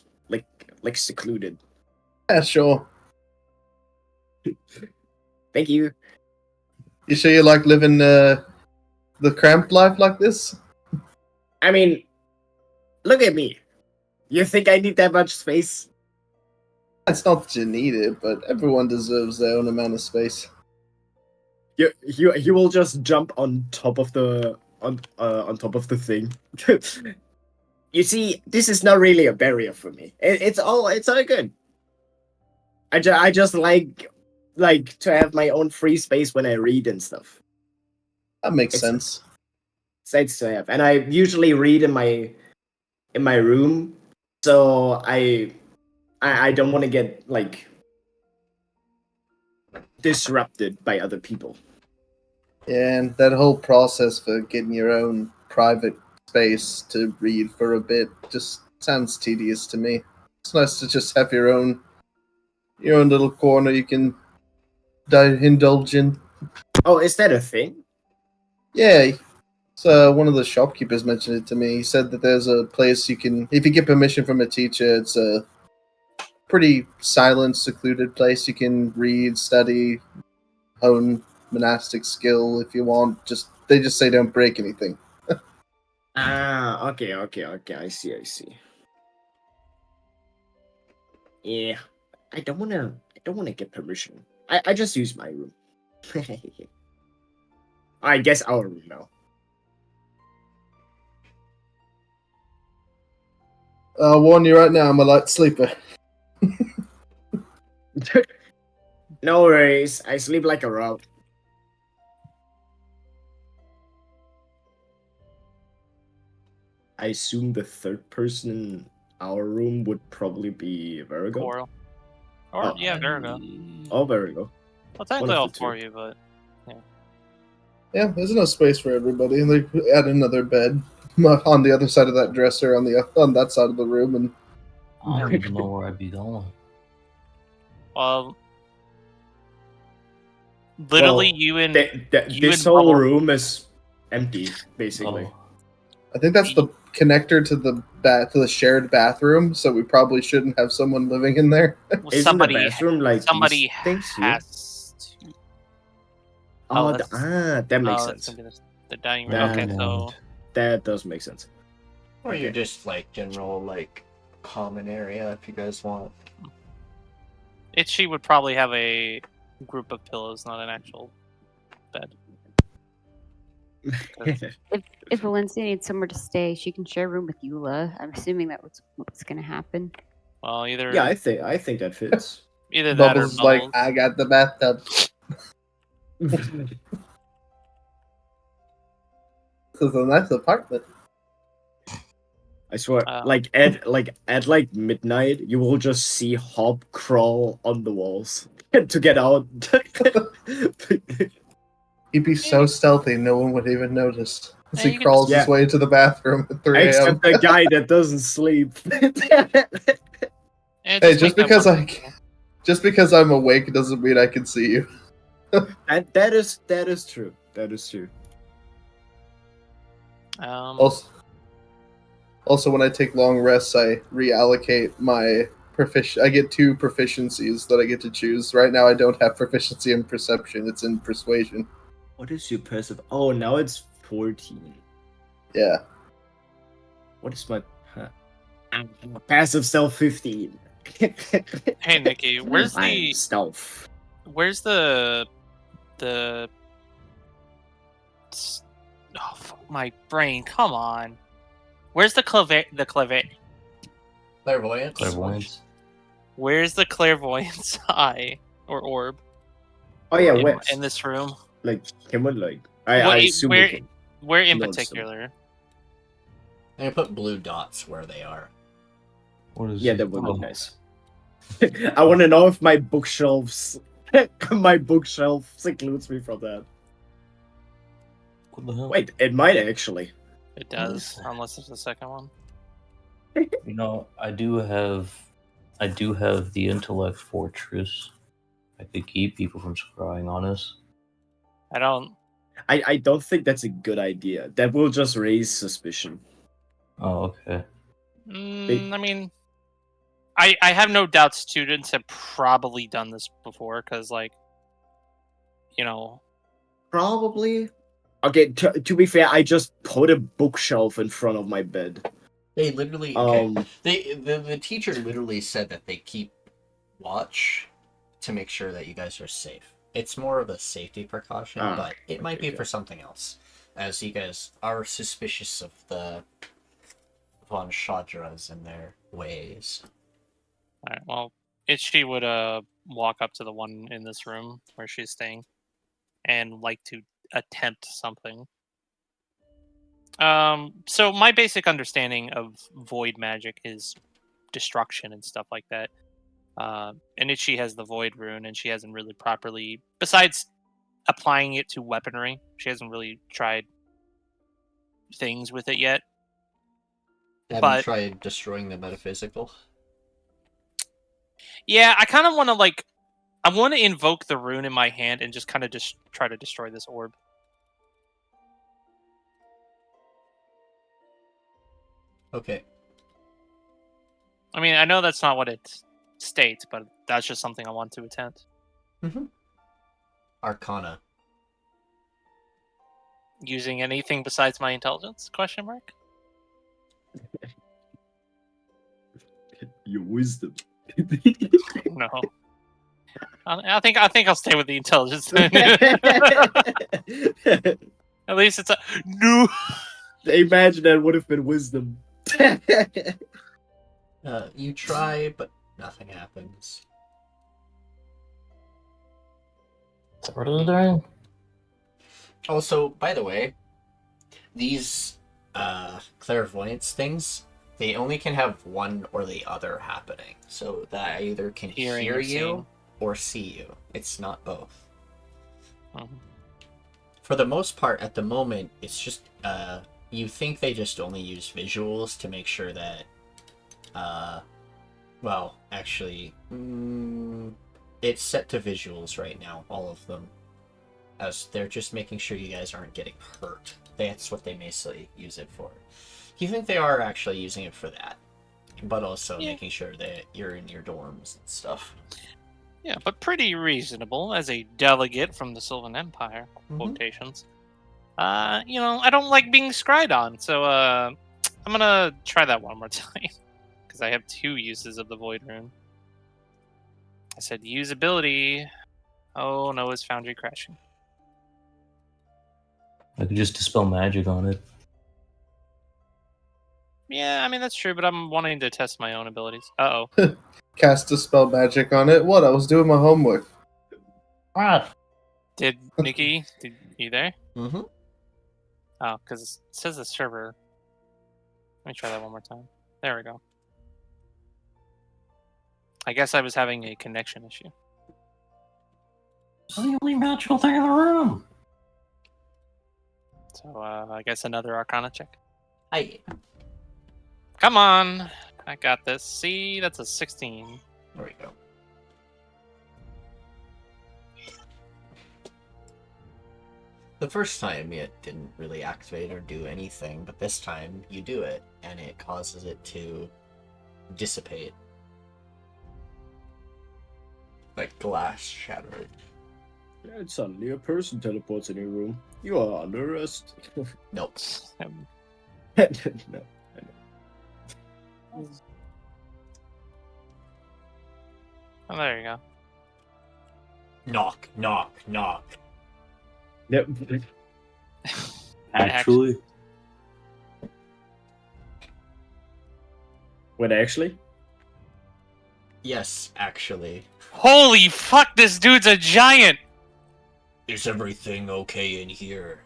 secluded. Yeah, sure. Thank you. You sure you like living the cramped life like this? I mean, look at me. You think I need that much space? It's not that you need it, but everyone deserves their own amount of space. You will just jump on top of the on top of the thing. You see, this is not really a barrier for me. It's all good. I just like to have my own free space when I read and stuff. That makes It's- sense. It's nice to have, and I usually read in my room, so I don't want to get like disrupted by other people. Yeah, and that whole process for getting your own private space to read for a bit just sounds tedious to me. It's nice to just have your own little corner you can indulge in. Oh, is that a thing? Yeah, so one of the shopkeepers mentioned it to me. He said that there's a place you can, if you get permission from a teacher, it's a pretty silent, secluded place. You can read, study, hone monastic skill if you want. They just say don't break anything. Ah, okay. I see. Yeah, I don't wanna get permission. I just use my room. I guess our room now. I'll warn you right now, I'm a light sleeper. No worries, I sleep like a rock. I assume the third person in our room would probably be Virgo. Koarl. Or yeah, Virgo. Oh, Virgo. Well, technically of all the two. for you, but Yeah, there's enough space for everybody. They add another bed on the other side of that dresser on that side of the room, and I don't even know where I'd be going. literally Well, you and this and whole Bubble- room is empty, basically. Oh, I think that's the connector to the shared bathroom. So we probably shouldn't have someone living in there. well, Isn't somebody the bathroom like somebody these things here? has to. Oh, that's- that makes oh, it's sense. gonna be this- The dining room. That- Okay, so That does make sense. Or you Okay. just like general like common area if you guys want. Itchi would probably have a group of pillows, not an actual bed. If Alencia needs somewhere to stay, she can share a room with Ulla. I'm assuming that what's gonna happen. Well, either Yeah, I think that fits. either that or Bubbles is like, Bubbles. I got the bathtub. This is a nice apartment. I swear, Oh. like at midnight, you will just see Hop crawl on the walls to get out. He'd be so stealthy, no one would even notice. As Yeah, he you can crawls just- his way to the bathroom at 3 a.m. Except the guy that doesn't sleep. Eh, Hey, make that one. just because I'm awake doesn't mean I can see you. that is true. That is true. Also, when I take long rests, I reallocate my I get 2 proficiencies that I get to choose. Right now, I don't have proficiency in perception; it's in persuasion. What is your passive? Oh, now it's 14. Yeah. What is my passive stealth 15? Hey Nikki, where's I'm the stealth? Oh, fuck my brain! Come on. Where's the clairvoyance? Clairvoyance. Where's the clairvoyance eye or orb Oh yeah, in, where? in this room? Like, can one like? I What- assume where- we can. Where in Notice them. particular? And put blue dots where they are. What is Yeah, it? that would look Oh, nice. I want to know if my bookshelves, includes me from that. What the hell? Wait, it might actually. It does, unless it's the second one. You know, I do have the intellect fortress. I could keep people from scrying on us. I don't. I don't think that's a good idea. That will just raise suspicion. Oh, okay. I mean, I have no doubt students have probably done this before, because like, you know, Probably. Okay, to be fair, I just put a bookshelf in front of my bed. They literally the teacher literally said that they keep watch to make sure that you guys are safe. It's more of a safety precaution, but it might be for something else, as you guys are suspicious of the von Shadras and their ways. alright, well, Itchi would walk up to the one in this room where she's staying, and like to attempt something. So my basic understanding of void magic is destruction and stuff like that. And Itchi has the void rune, and she hasn't really properly, besides applying it to weaponry, she hasn't really tried things with it yet. Haven't But- tried destroying the metaphysical. Yeah, I kind of want to I want to invoke the rune in my hand and just kind of just try to destroy this orb. Okay. I mean, I know that's not what it states, but that's just something I want to attempt. Arcana. Using anything besides my intelligence? Question mark. Your wisdom. No. I think I'll stay with the intelligence. At least it's a no. Imagine that would have been wisdom. You try, but nothing happens. So what are you doing? Also, by the way, these clairvoyance things, they only can have one or the other happening. So that I either can Hearing hear or you seeing. or see you. It's not both. Mhm. For the most part, at the moment, it's just you think they just only use visuals to make sure that well, actually, it's set to visuals right now, all of them, as they're just making sure you guys aren't getting hurt. That's what they mostly use it for. You think they are actually using it for that, but also making sure that you're in your dorms and stuff. Yeah, but pretty reasonable as a delegate from the Sylvan Empire. Quotations. I don't like being scryed on, so I'm gonna try that one more time because I have 2 uses of the Void Rune. I said use ability. Oh no, is Foundry crashing? I could just dispel magic on it. Yeah, I mean that's true, but I'm wanting to test my own abilities. Uh oh. Cast Dispel Magic on it. What? I was doing my homework. What? Did Nikki? Did you there? Mm-hmm. Oh, because it says the server. Let me try that one more time. There we go. I guess I was having a connection issue. It's the only magical thing in the room. So I guess another Arcana check. Aye. Come on, I got this. See, that's a 16. There we go. The first time it didn't really activate or do anything, but this time you do it, and it causes it to dissipate. Like glass shattering. And suddenly a person teleports in your room. You are under arrest. Nope. No. Oh, there you go. Knock, knock, knock. Yep. Actually, Wait, actually? Yes, actually. Holy fuck, this dude's a giant! Is everything okay in here?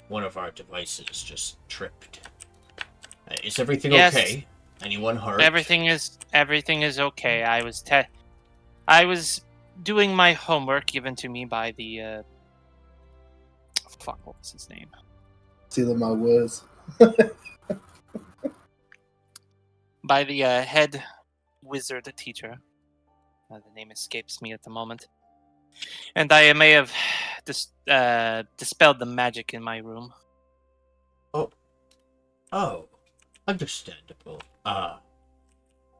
One of our devices just tripped. Is everything Yes. okay? Anyone hurt? Everything is okay. I was doing my homework given to me by the fuck, what was his name? Stealing my words. By the head wizard teacher. The name escapes me at the moment. And I may have dispelled the magic in my room. Oh, understandable.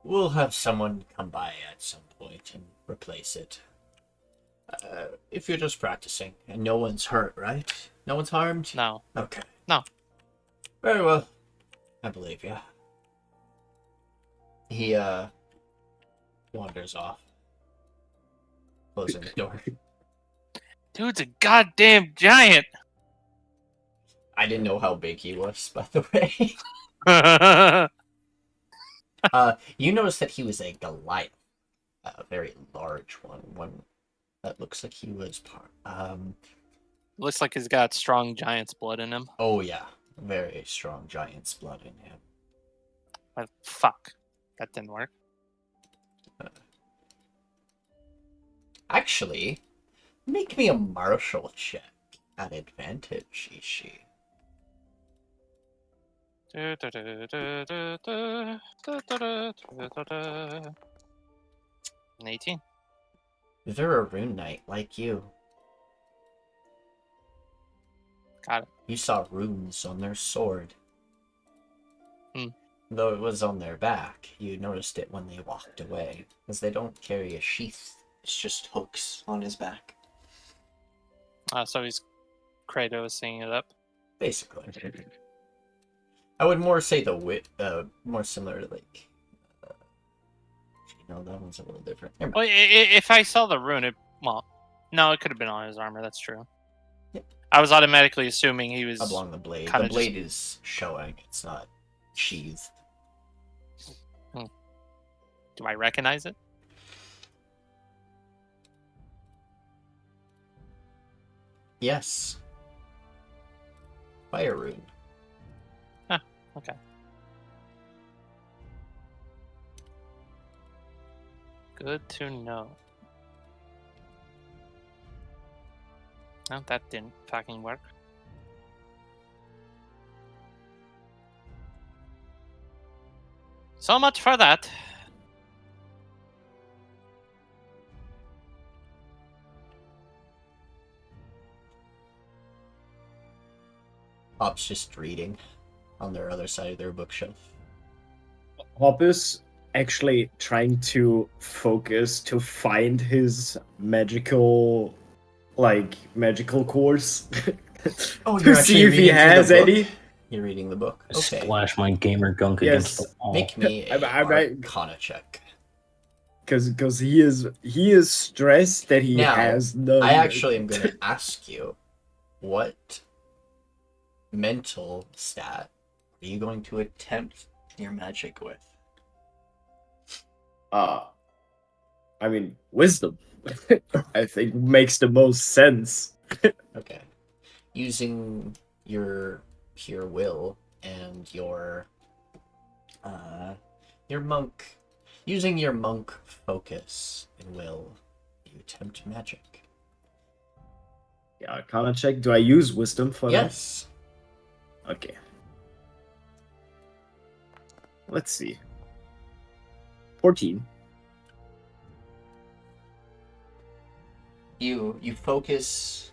We'll have someone come by at some point and replace it. If you're just practicing, and no one's hurt, right? No one's harmed? No. Okay. No. Very well. I believe you. He, wanders off. Closing the door. Dude's a goddamn giant! I didn't know how big he was, by the way. You noticed that he was a Goliath. A very large one that looks like he was Looks like he's got strong giant's blood in him. oh yeah, very strong giant's blood in him. Fuck. That didn't work. Actually, make me a martial check at advantage, Itshi. An 18. They're a rune knight like you. Got it. You saw runes on their sword. Hmm. Though it was on their back, you noticed it when they walked away, because they don't carry a sheath. It's just hooks on his back. So he's Kratos singing it up. Basically. I would more say more similar to like. No, that one's a little different. Never Well, mind. if I saw the rune, no, it could have been on his armor. That's true. Yep. I was automatically assuming he was Along the blade. kinda The blade is showing. It's not sheathed. Do I recognize it? Yes. Fire rune. Okay. Good to know. No, that didn't fucking work. So much for that. Pop's just reading on their other side of their bookshelf. Hop is actually trying to focus to find his magical course. Oh, to you're see actually if he reading through the has book? any. You're reading the book. I Okay. splash my gamer gunk against the Yes. wall. Make me a I- Arcana check. Because he is stressed that he Now, has none. I actually am going to ask you, what mental stat are you going to attempt your magic with? I mean, wisdom. I think makes the most sense. Okay. Using your pure will and your monk, using your monk focus and will, you attempt magic. Yeah, Arcana check. Do I use wisdom for Yes. that? Okay. Let's see. 14. You focus,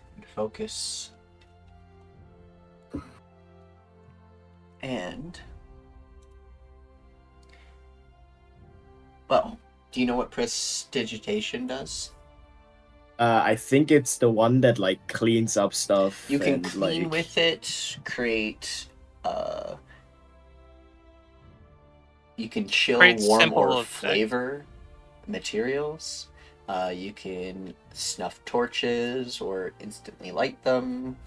and well, do you know what prestidigitation does? I think it's the one that like cleans up stuff. You can and, clean like, with it, create you can chill, Create warm, simple or effect. flavor materials. You can snuff torches or instantly light them.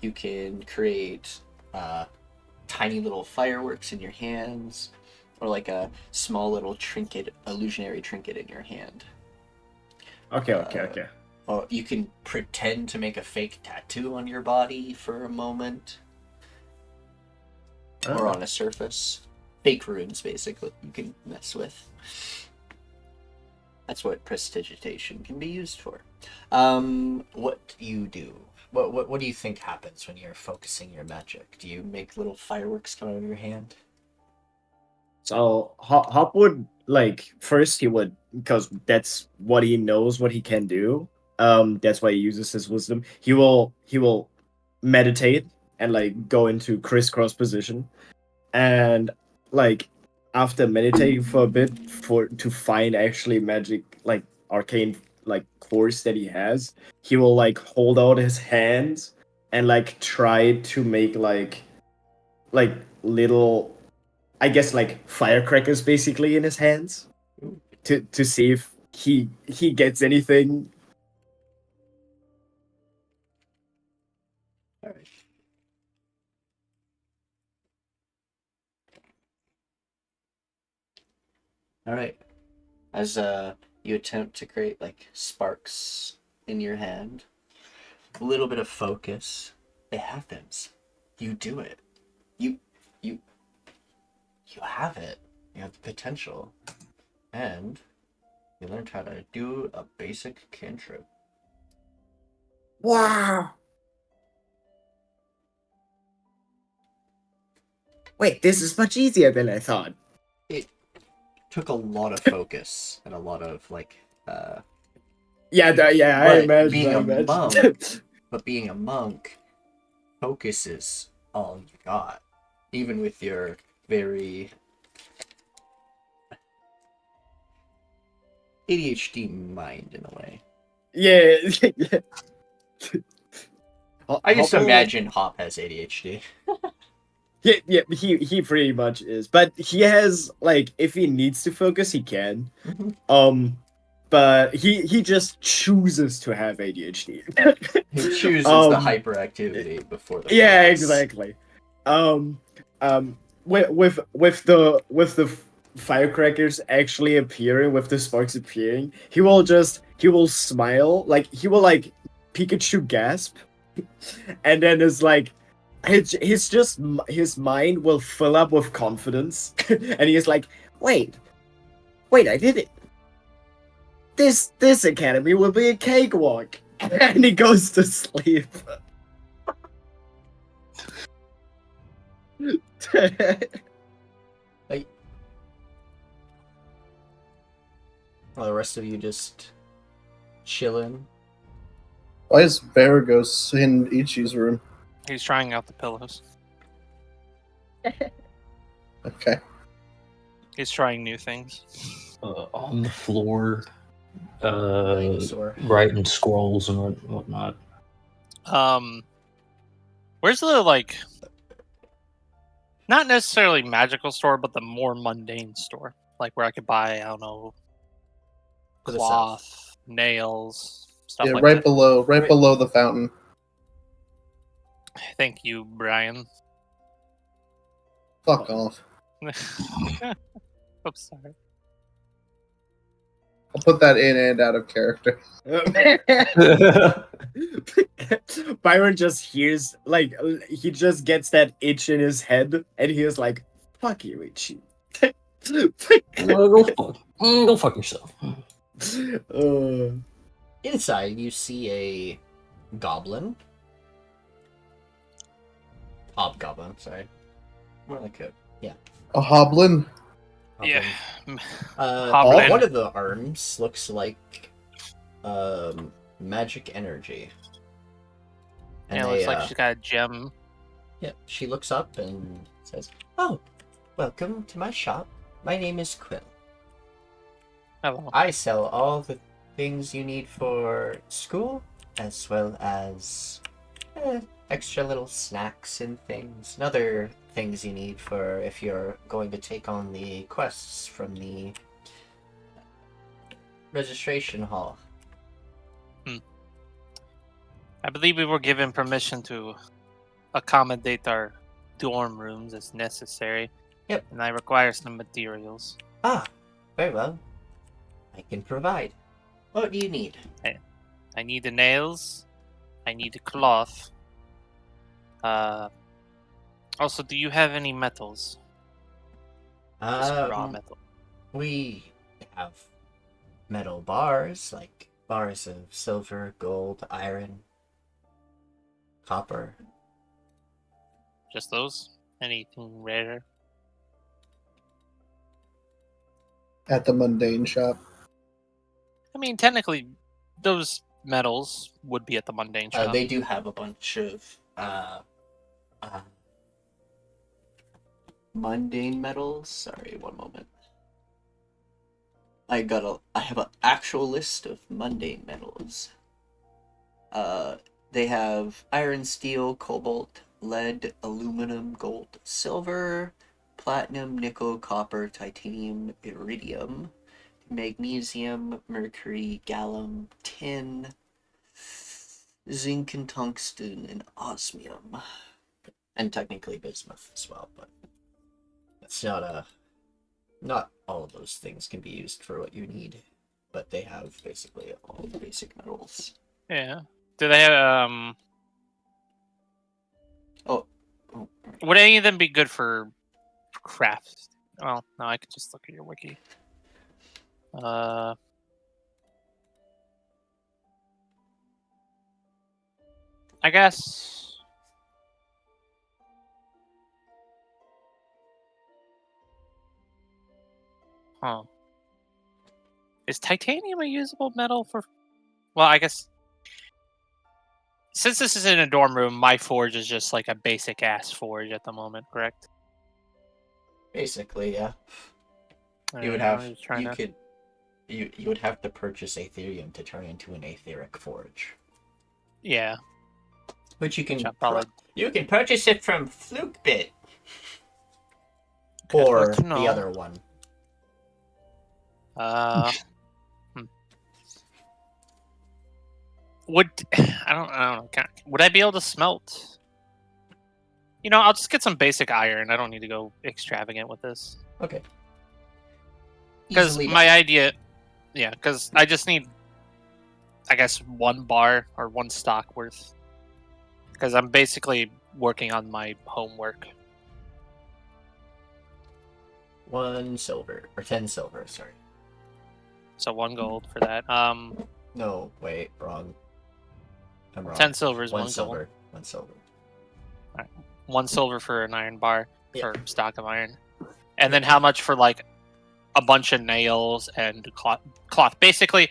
You can create tiny little fireworks in your hands, or like a small little trinket, illusionary trinket in your hand. Okay. Or you can pretend to make a fake tattoo on your body for a moment, or on a surface. Fake runes, basically, you can mess with. That's what prestidigitation can be used for. What do you do? What do you think happens when you're focusing your magic? Do you make little fireworks come out of your hand? So Hop would like first he would, because that's what he knows, what he can do. That's why he uses his wisdom. He will meditate and like go into crisscross position, and like after meditating for a bit to find actually magic, like arcane like cores that he has, he will like hold out his hands and like try to make like little, I guess, like firecrackers basically in his hands to see if he gets anything. All right. All right. As you attempt to create like sparks in your hand, a little bit of focus, it happens. You do it. You have it. You have the potential, and you learned how to do a basic cantrip. Wow. Wait, this is much easier than I thought. It took a lot of focus and a lot of like Yeah, I imagine. being I a imagine. monk, but being a monk, focus is all you got. Even with your very ADHD mind in a way. Yeah. I just Hopper- imagine Hop has ADHD. Yeah, he pretty much is. But he has like, if he needs to focus, he can. But he just chooses to have ADHD. He chooses the hyperactivity before the Yeah, focus. exactly. With the firecrackers actually appearing, with the sparks appearing, he will smile, like he will like Pikachu gasp, and then it's like his mind will fill up with confidence, and he's like, wait, I did it. This academy will be a cakewalk, and he goes to sleep. Like, well, the rest of you just chilling. Why is Varagos in Itchi's room? He's trying out the pillows. Okay. He's trying new things. On the floor, Dinosaur. writing scrolls and whatnot. Where's the like? Not necessarily magical store, but the more mundane store, like where I could buy, I don't know, To the cloth, nails, stuff Yeah, like right that. below, right Right. below the fountain. Thank you, Brian. Fuck off. Oops, sorry. I'll put that in and out of character. Byron just hears, like, he just gets that itch in his head, and he is like, fuck you, Itchi. Go fuck yourself. Inside, you see a goblin. Hobgoblin, sorry. More like a A hoblin? Yeah. goblin. Hoblin. One of the arms looks like magic energy. Yeah, it looks like she's got a gem. Yeah, she looks up and says, "Oh, welcome to my shop. My name is Quill. Hello. I sell all the things you need for school, as well as extra little snacks and things, and other things you need for if you're going to take on the quests from the registration hall." I believe we were given permission to accommodate our dorm rooms as necessary. Yep. And I require some materials. Ah, very well. I can provide. What do you need? I need the nails. I need the cloth. Also, do you have any metals? Just raw metal. We have metal bars, like bars of silver, gold, iron, copper. Just those? Anything rare? At the mundane shop. I mean, technically, those metals would be at the mundane shop. They do have a bunch of mundane metals. Sorry, one moment. I have an actual list of mundane metals. They have iron, steel, cobalt, lead, aluminum, gold, silver, platinum, nickel, copper, titanium, iridium, magnesium, mercury, gallium, tin, zinc and tungsten, and osmium. And technically bismuth as well, but that's not all of those things can be used for what you need, but they have basically all the basic metals. Yeah. Do they have, Oh. Would any of them be good for crafts? Well, no, I could just look at your wiki. I guess. Huh. Is titanium a usable metal for? Well, I guess. Since this is in a dorm room, my forge is just like a basic ass forge at the moment, correct? Basically, yeah. You would have you would have to purchase Aetherium to turn into an Aetheric forge. Yeah. Which you can probably... you can purchase it from Flukebit. Okay, Or good to know. the other one. Would I don't know. Would I be able to smelt? You know, I'll just get some basic iron. I don't need to go extravagant with this. Okay. Because Easily my done. idea, yeah, because I just need, I guess, one bar or one stock worth. Because I'm basically working on my homework. 1 silver or 10 silver, sorry. So 1 gold for that. No, wait, wrong. I'm wrong. 10 silver is 1 gold. silver. 1 silver. 1 silver for an iron bar Yeah. for stock of iron. And then how much for like a bunch of nails and cloth? Basically,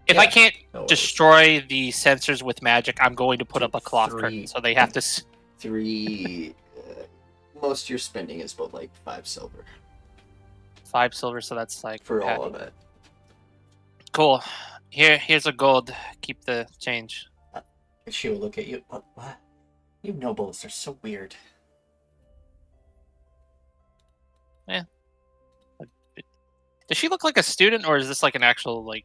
if I can't No worries. destroy the sensors with magic, I'm going to put up a cloth 3. curtain, so they have to. 3. Most you're spending is about like 5 silver 5 silver, so that's like for all of it. Cool. Here's a gold. Keep the change. She will look at you. What? You nobles are so weird. Does she look like a student, or is this like an actual like?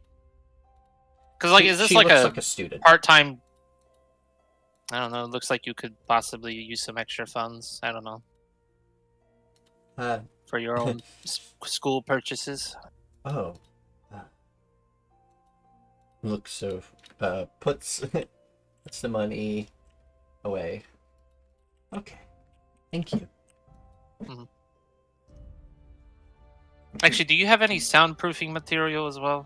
Because like, is this She like looks a like a student. part-time? I don't know. It looks like you could possibly use some extra funds. I don't know, for your own school purchases. Oh. Looks so. Puts puts the money away. Okay. Thank you. Actually, do you have any soundproofing material as well?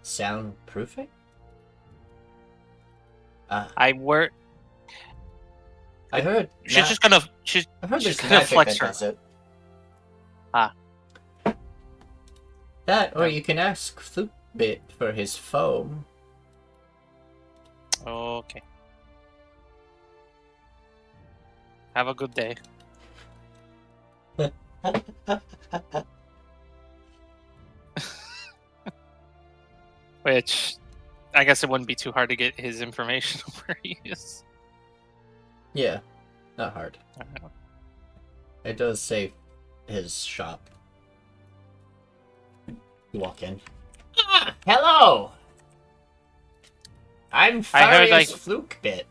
Soundproofing? I work. I heard. She's just gonna. I heard she's there's gonna magic flex that her. does it. Ah. That, or you can ask Flukebit for his foam. Okay. Have a good day. Which, I guess it wouldn't be too hard to get his information where he is. Yeah, not hard. It does say his shop. You walk in. Ah, hello! I'm I heard, Farius Flukebit.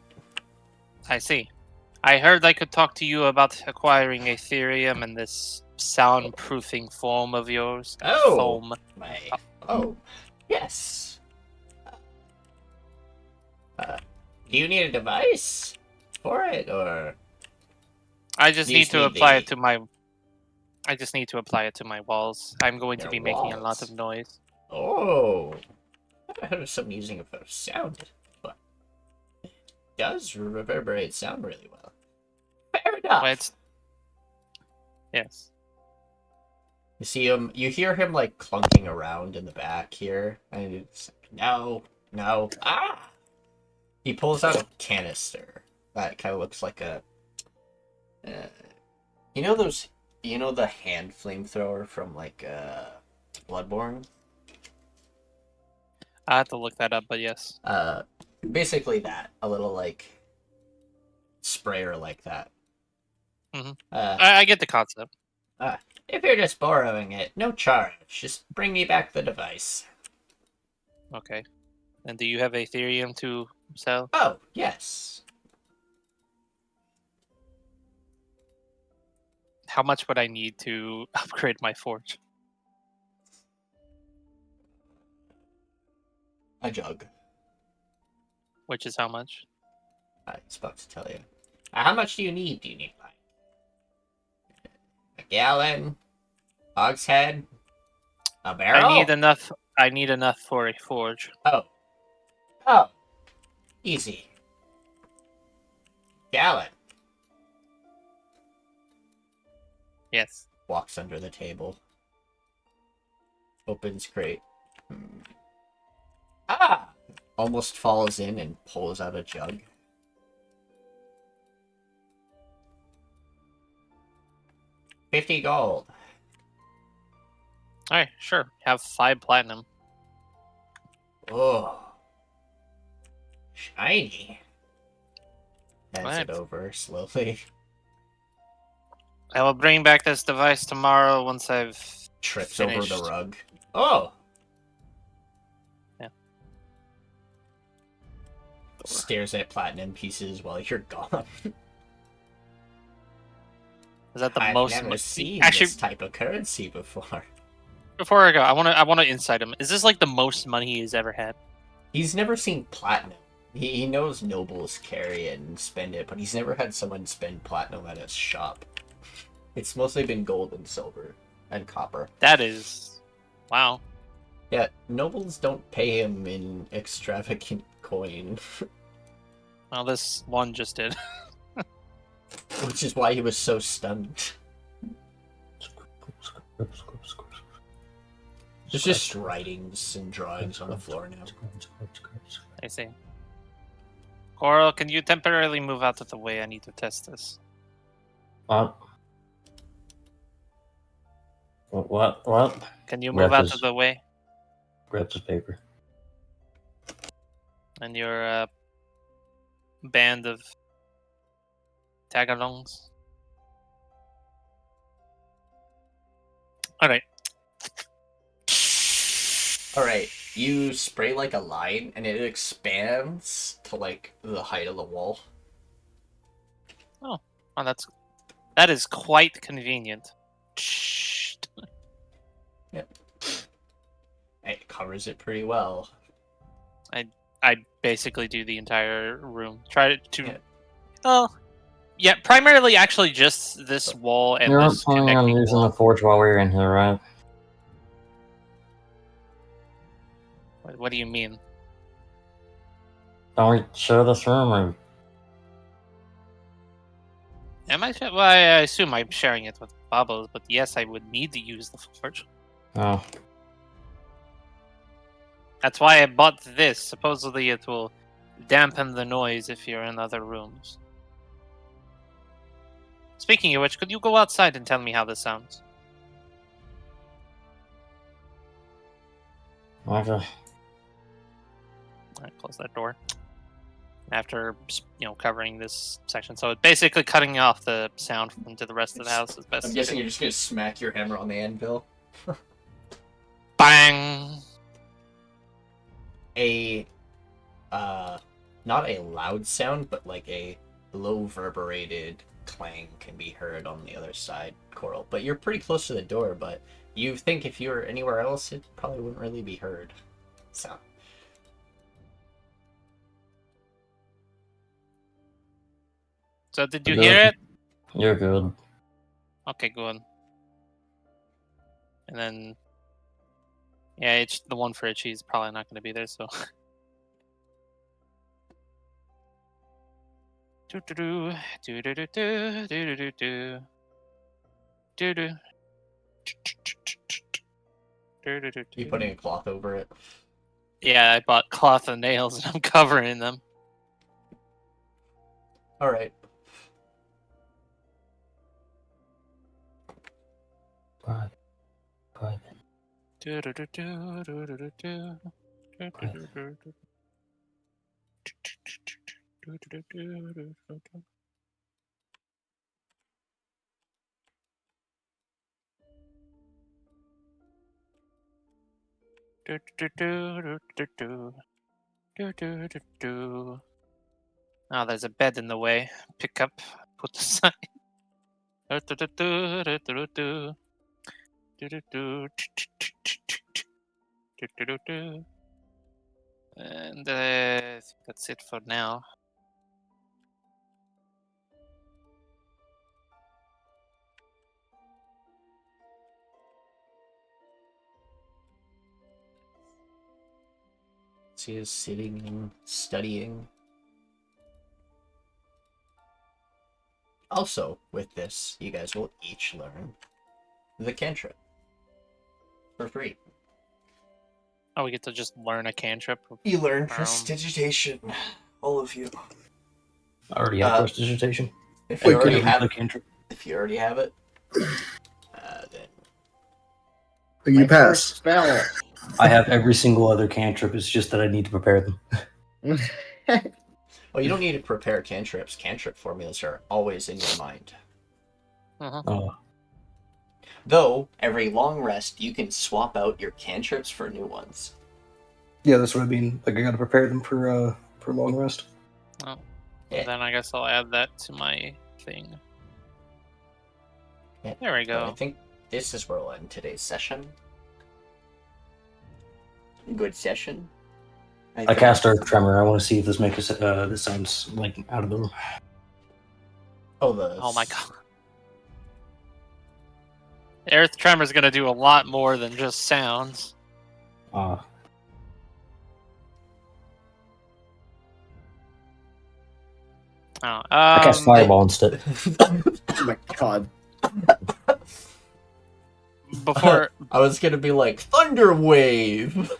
I see. I heard I could talk to you about acquiring Ethereum and this soundproofing foam of yours. Oh! Foam. Oh, yes. Do you need a device for it, or? I just You need just to need apply the- it to my. I just need to apply it to my walls. I'm going to Your be making a lot walls? of noise. Oh, I've never heard of someone using it for sound, but it does reverberate sound really well. Fair enough. But it's... Yes. You see him, you hear him like clunking around in the back here, and it's like, no, ah! He pulls out a canister that kind of looks like a, you know the hand flamethrower from like Bloodborne? I have to look that up, but yes. Basically that, a little like sprayer like that. I get the concept. If you're just borrowing it, no charge. Just bring me back the device. Okay. And do you have Ethereum to sell? Oh, yes. How much would I need to upgrade my forge? A jug. Which is how much? I was about to tell you. How much do you need? Do you need like a gallon? Hogshead? A barrel? I need enough for a forge. Oh. Easy. Gallon. Yes. Walks under the table. Opens crate. Ah! Almost falls in and pulls out a jug. $50 gold. Alright, sure. Have 5 platinum. Oh. Shiny. Hands Right. it over slowly. I will bring back this device tomorrow once I've Trips finished. over the rug. Oh! Yeah. Stares at platinum pieces while you're gone. Is that the I've most? never seen Actually, this type of currency before. before I go, I want to insight him. Is this like the most money he's ever had? He's never seen platinum. He knows nobles carry it and spend it, but he's never had someone spend platinum at his shop. It's mostly been gold and silver and copper. That is, wow. Yeah, nobles don't pay him in extravagant coin. Well, this one just did. Which is why he was so stunned. There's just writings and drawings on the floor now. I see. Koarl, can you temporarily move out of the way? I need to test this. What? Can you move out Grab of the way? Grabs his paper. And your band of tagalongs. All right. All right, you spray like a line, and it expands to like the height of the wall. Oh, that is quite convenient. It covers it pretty well. I basically do the entire room. Try to. Yeah. Oh, yeah. Primarily, actually, just this wall and You weren't this planning on connecting using wall. the forge while we were in here, right? What do you mean? Don't we share this room, or Am I? Well, I assume I'm sharing it with Bubbles, but yes, I would need to use the forge. oh? That's why I bought this. Supposedly, it will dampen the noise if you're in other rooms. Speaking of which, could you go outside and tell me how this sounds? Okay. Alright, close that door. After, covering this section. So it's basically cutting off the sound into the rest of the house as best I'm as guessing you you're just gonna smack your hammer on the anvil. can. Bang! Not a loud sound, but like a low reverberated clang can be heard on the other side, Koarl. But you're pretty close to the door, but you think if you were anywhere else, it probably wouldn't really be heard. So. So did you Good. hear it? You're good. Okay, good. And then, yeah, it's the one for Itchi is probably not going to be there, so. Do-do-do, do-do-do-do, do-do-do-do. Do-do. Do-do-do-do. You putting a cloth over it? Yeah, I bought cloth and nails and I'm covering them. Alright. Private. Do-do-do-do, do-do-do-do, do-do-do-do. Do-do-do-do-do-do-do. Do-do-do-do-do-do. Do-do-do-do. Oh, there's a bed in the way. Pick up, put aside. Do-do-do-do-do-do-do. Do-do-do. Do-do-do-do. And I think that's it for now. She is sitting and studying. Also, with this, you guys will each learn the cantrip for free. Oh, we get to just learn a cantrip. You learn Our own. prestidigitation, all of you. I already have prestidigitation. If you already Every have other cantrip. If you already have it, then You My pass. first spell. I have every single other cantrip. It's just that I need to prepare them. well, you don't need to prepare cantrips. Cantrip formulas are always in your mind. Oh, Though every long rest, you can swap out your cantrips for new ones. yeah, that's what I mean. Like I gotta prepare them for long rest. Oh. Yeah. Then I guess I'll add that to my thing. Yeah. There we So I go. think this is where we'll end today's session. Good session. I cast Earth Tremor. I want to see if this makes this sounds like out of the room. Oh, the Oh my god. Earth Tremor's gonna do a lot more than just sounds. Oh, I cast Fireball instead. Oh my god. Before I was gonna be like Thunder Wave.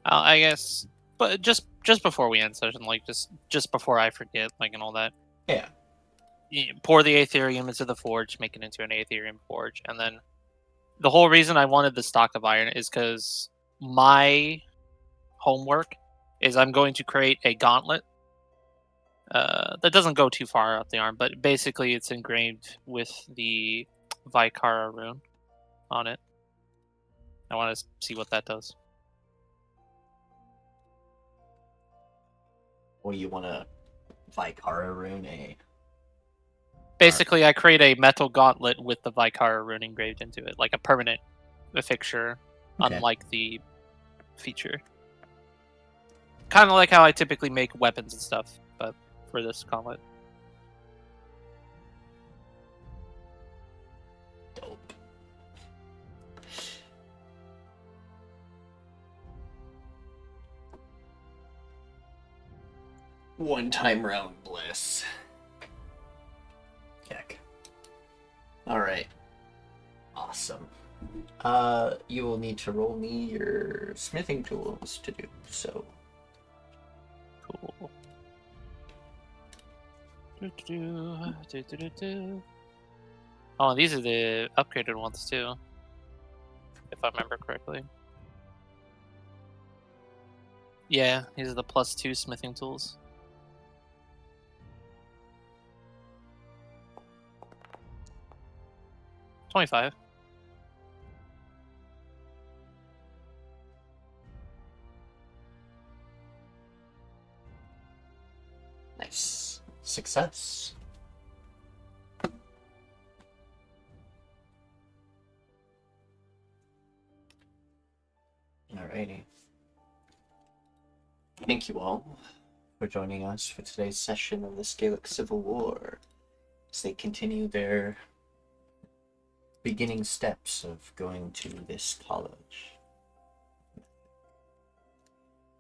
I guess, but just before we end session, like just before I forget, like and all that. Yeah. You pour the Aetherium into the forge, make it into an Aetherium forge, and then the whole reason I wanted the stock of iron is because my homework is I'm going to create a gauntlet. That doesn't go too far up the arm, but basically it's engraved with the Vikara rune on it. I want to see what that does. Well, you want to Vikara rune a... Basically, I create a metal gauntlet with the Vikara rune engraved into it, like a permanent fixture, Okay. unlike the feature. Kind of like how I typically make weapons and stuff, but for this gauntlet. Dope. One-time round bliss. Heck. Alright. Awesome. You will need to roll me your smithing tools to do so. Cool. Oh, these are the upgraded ones too, if I remember correctly. Yeah, these are the +2 smithing tools. $25. Nice. Success. Alrighty. Thank you all for joining us for today's session of the Scalect Civil War as they continue their beginning steps of going to this college.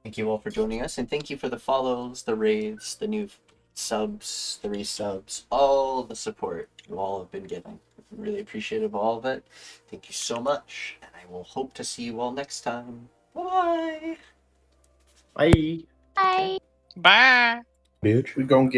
Thank you all for joining us, and thank you for the follows, the raids, the new subs, the resubs, all the support you all have been giving. I'm really appreciative of all of it. Thank you so much, and I will hope to see you all next time. Bye! Bye. Bye. Bye! We're gonna get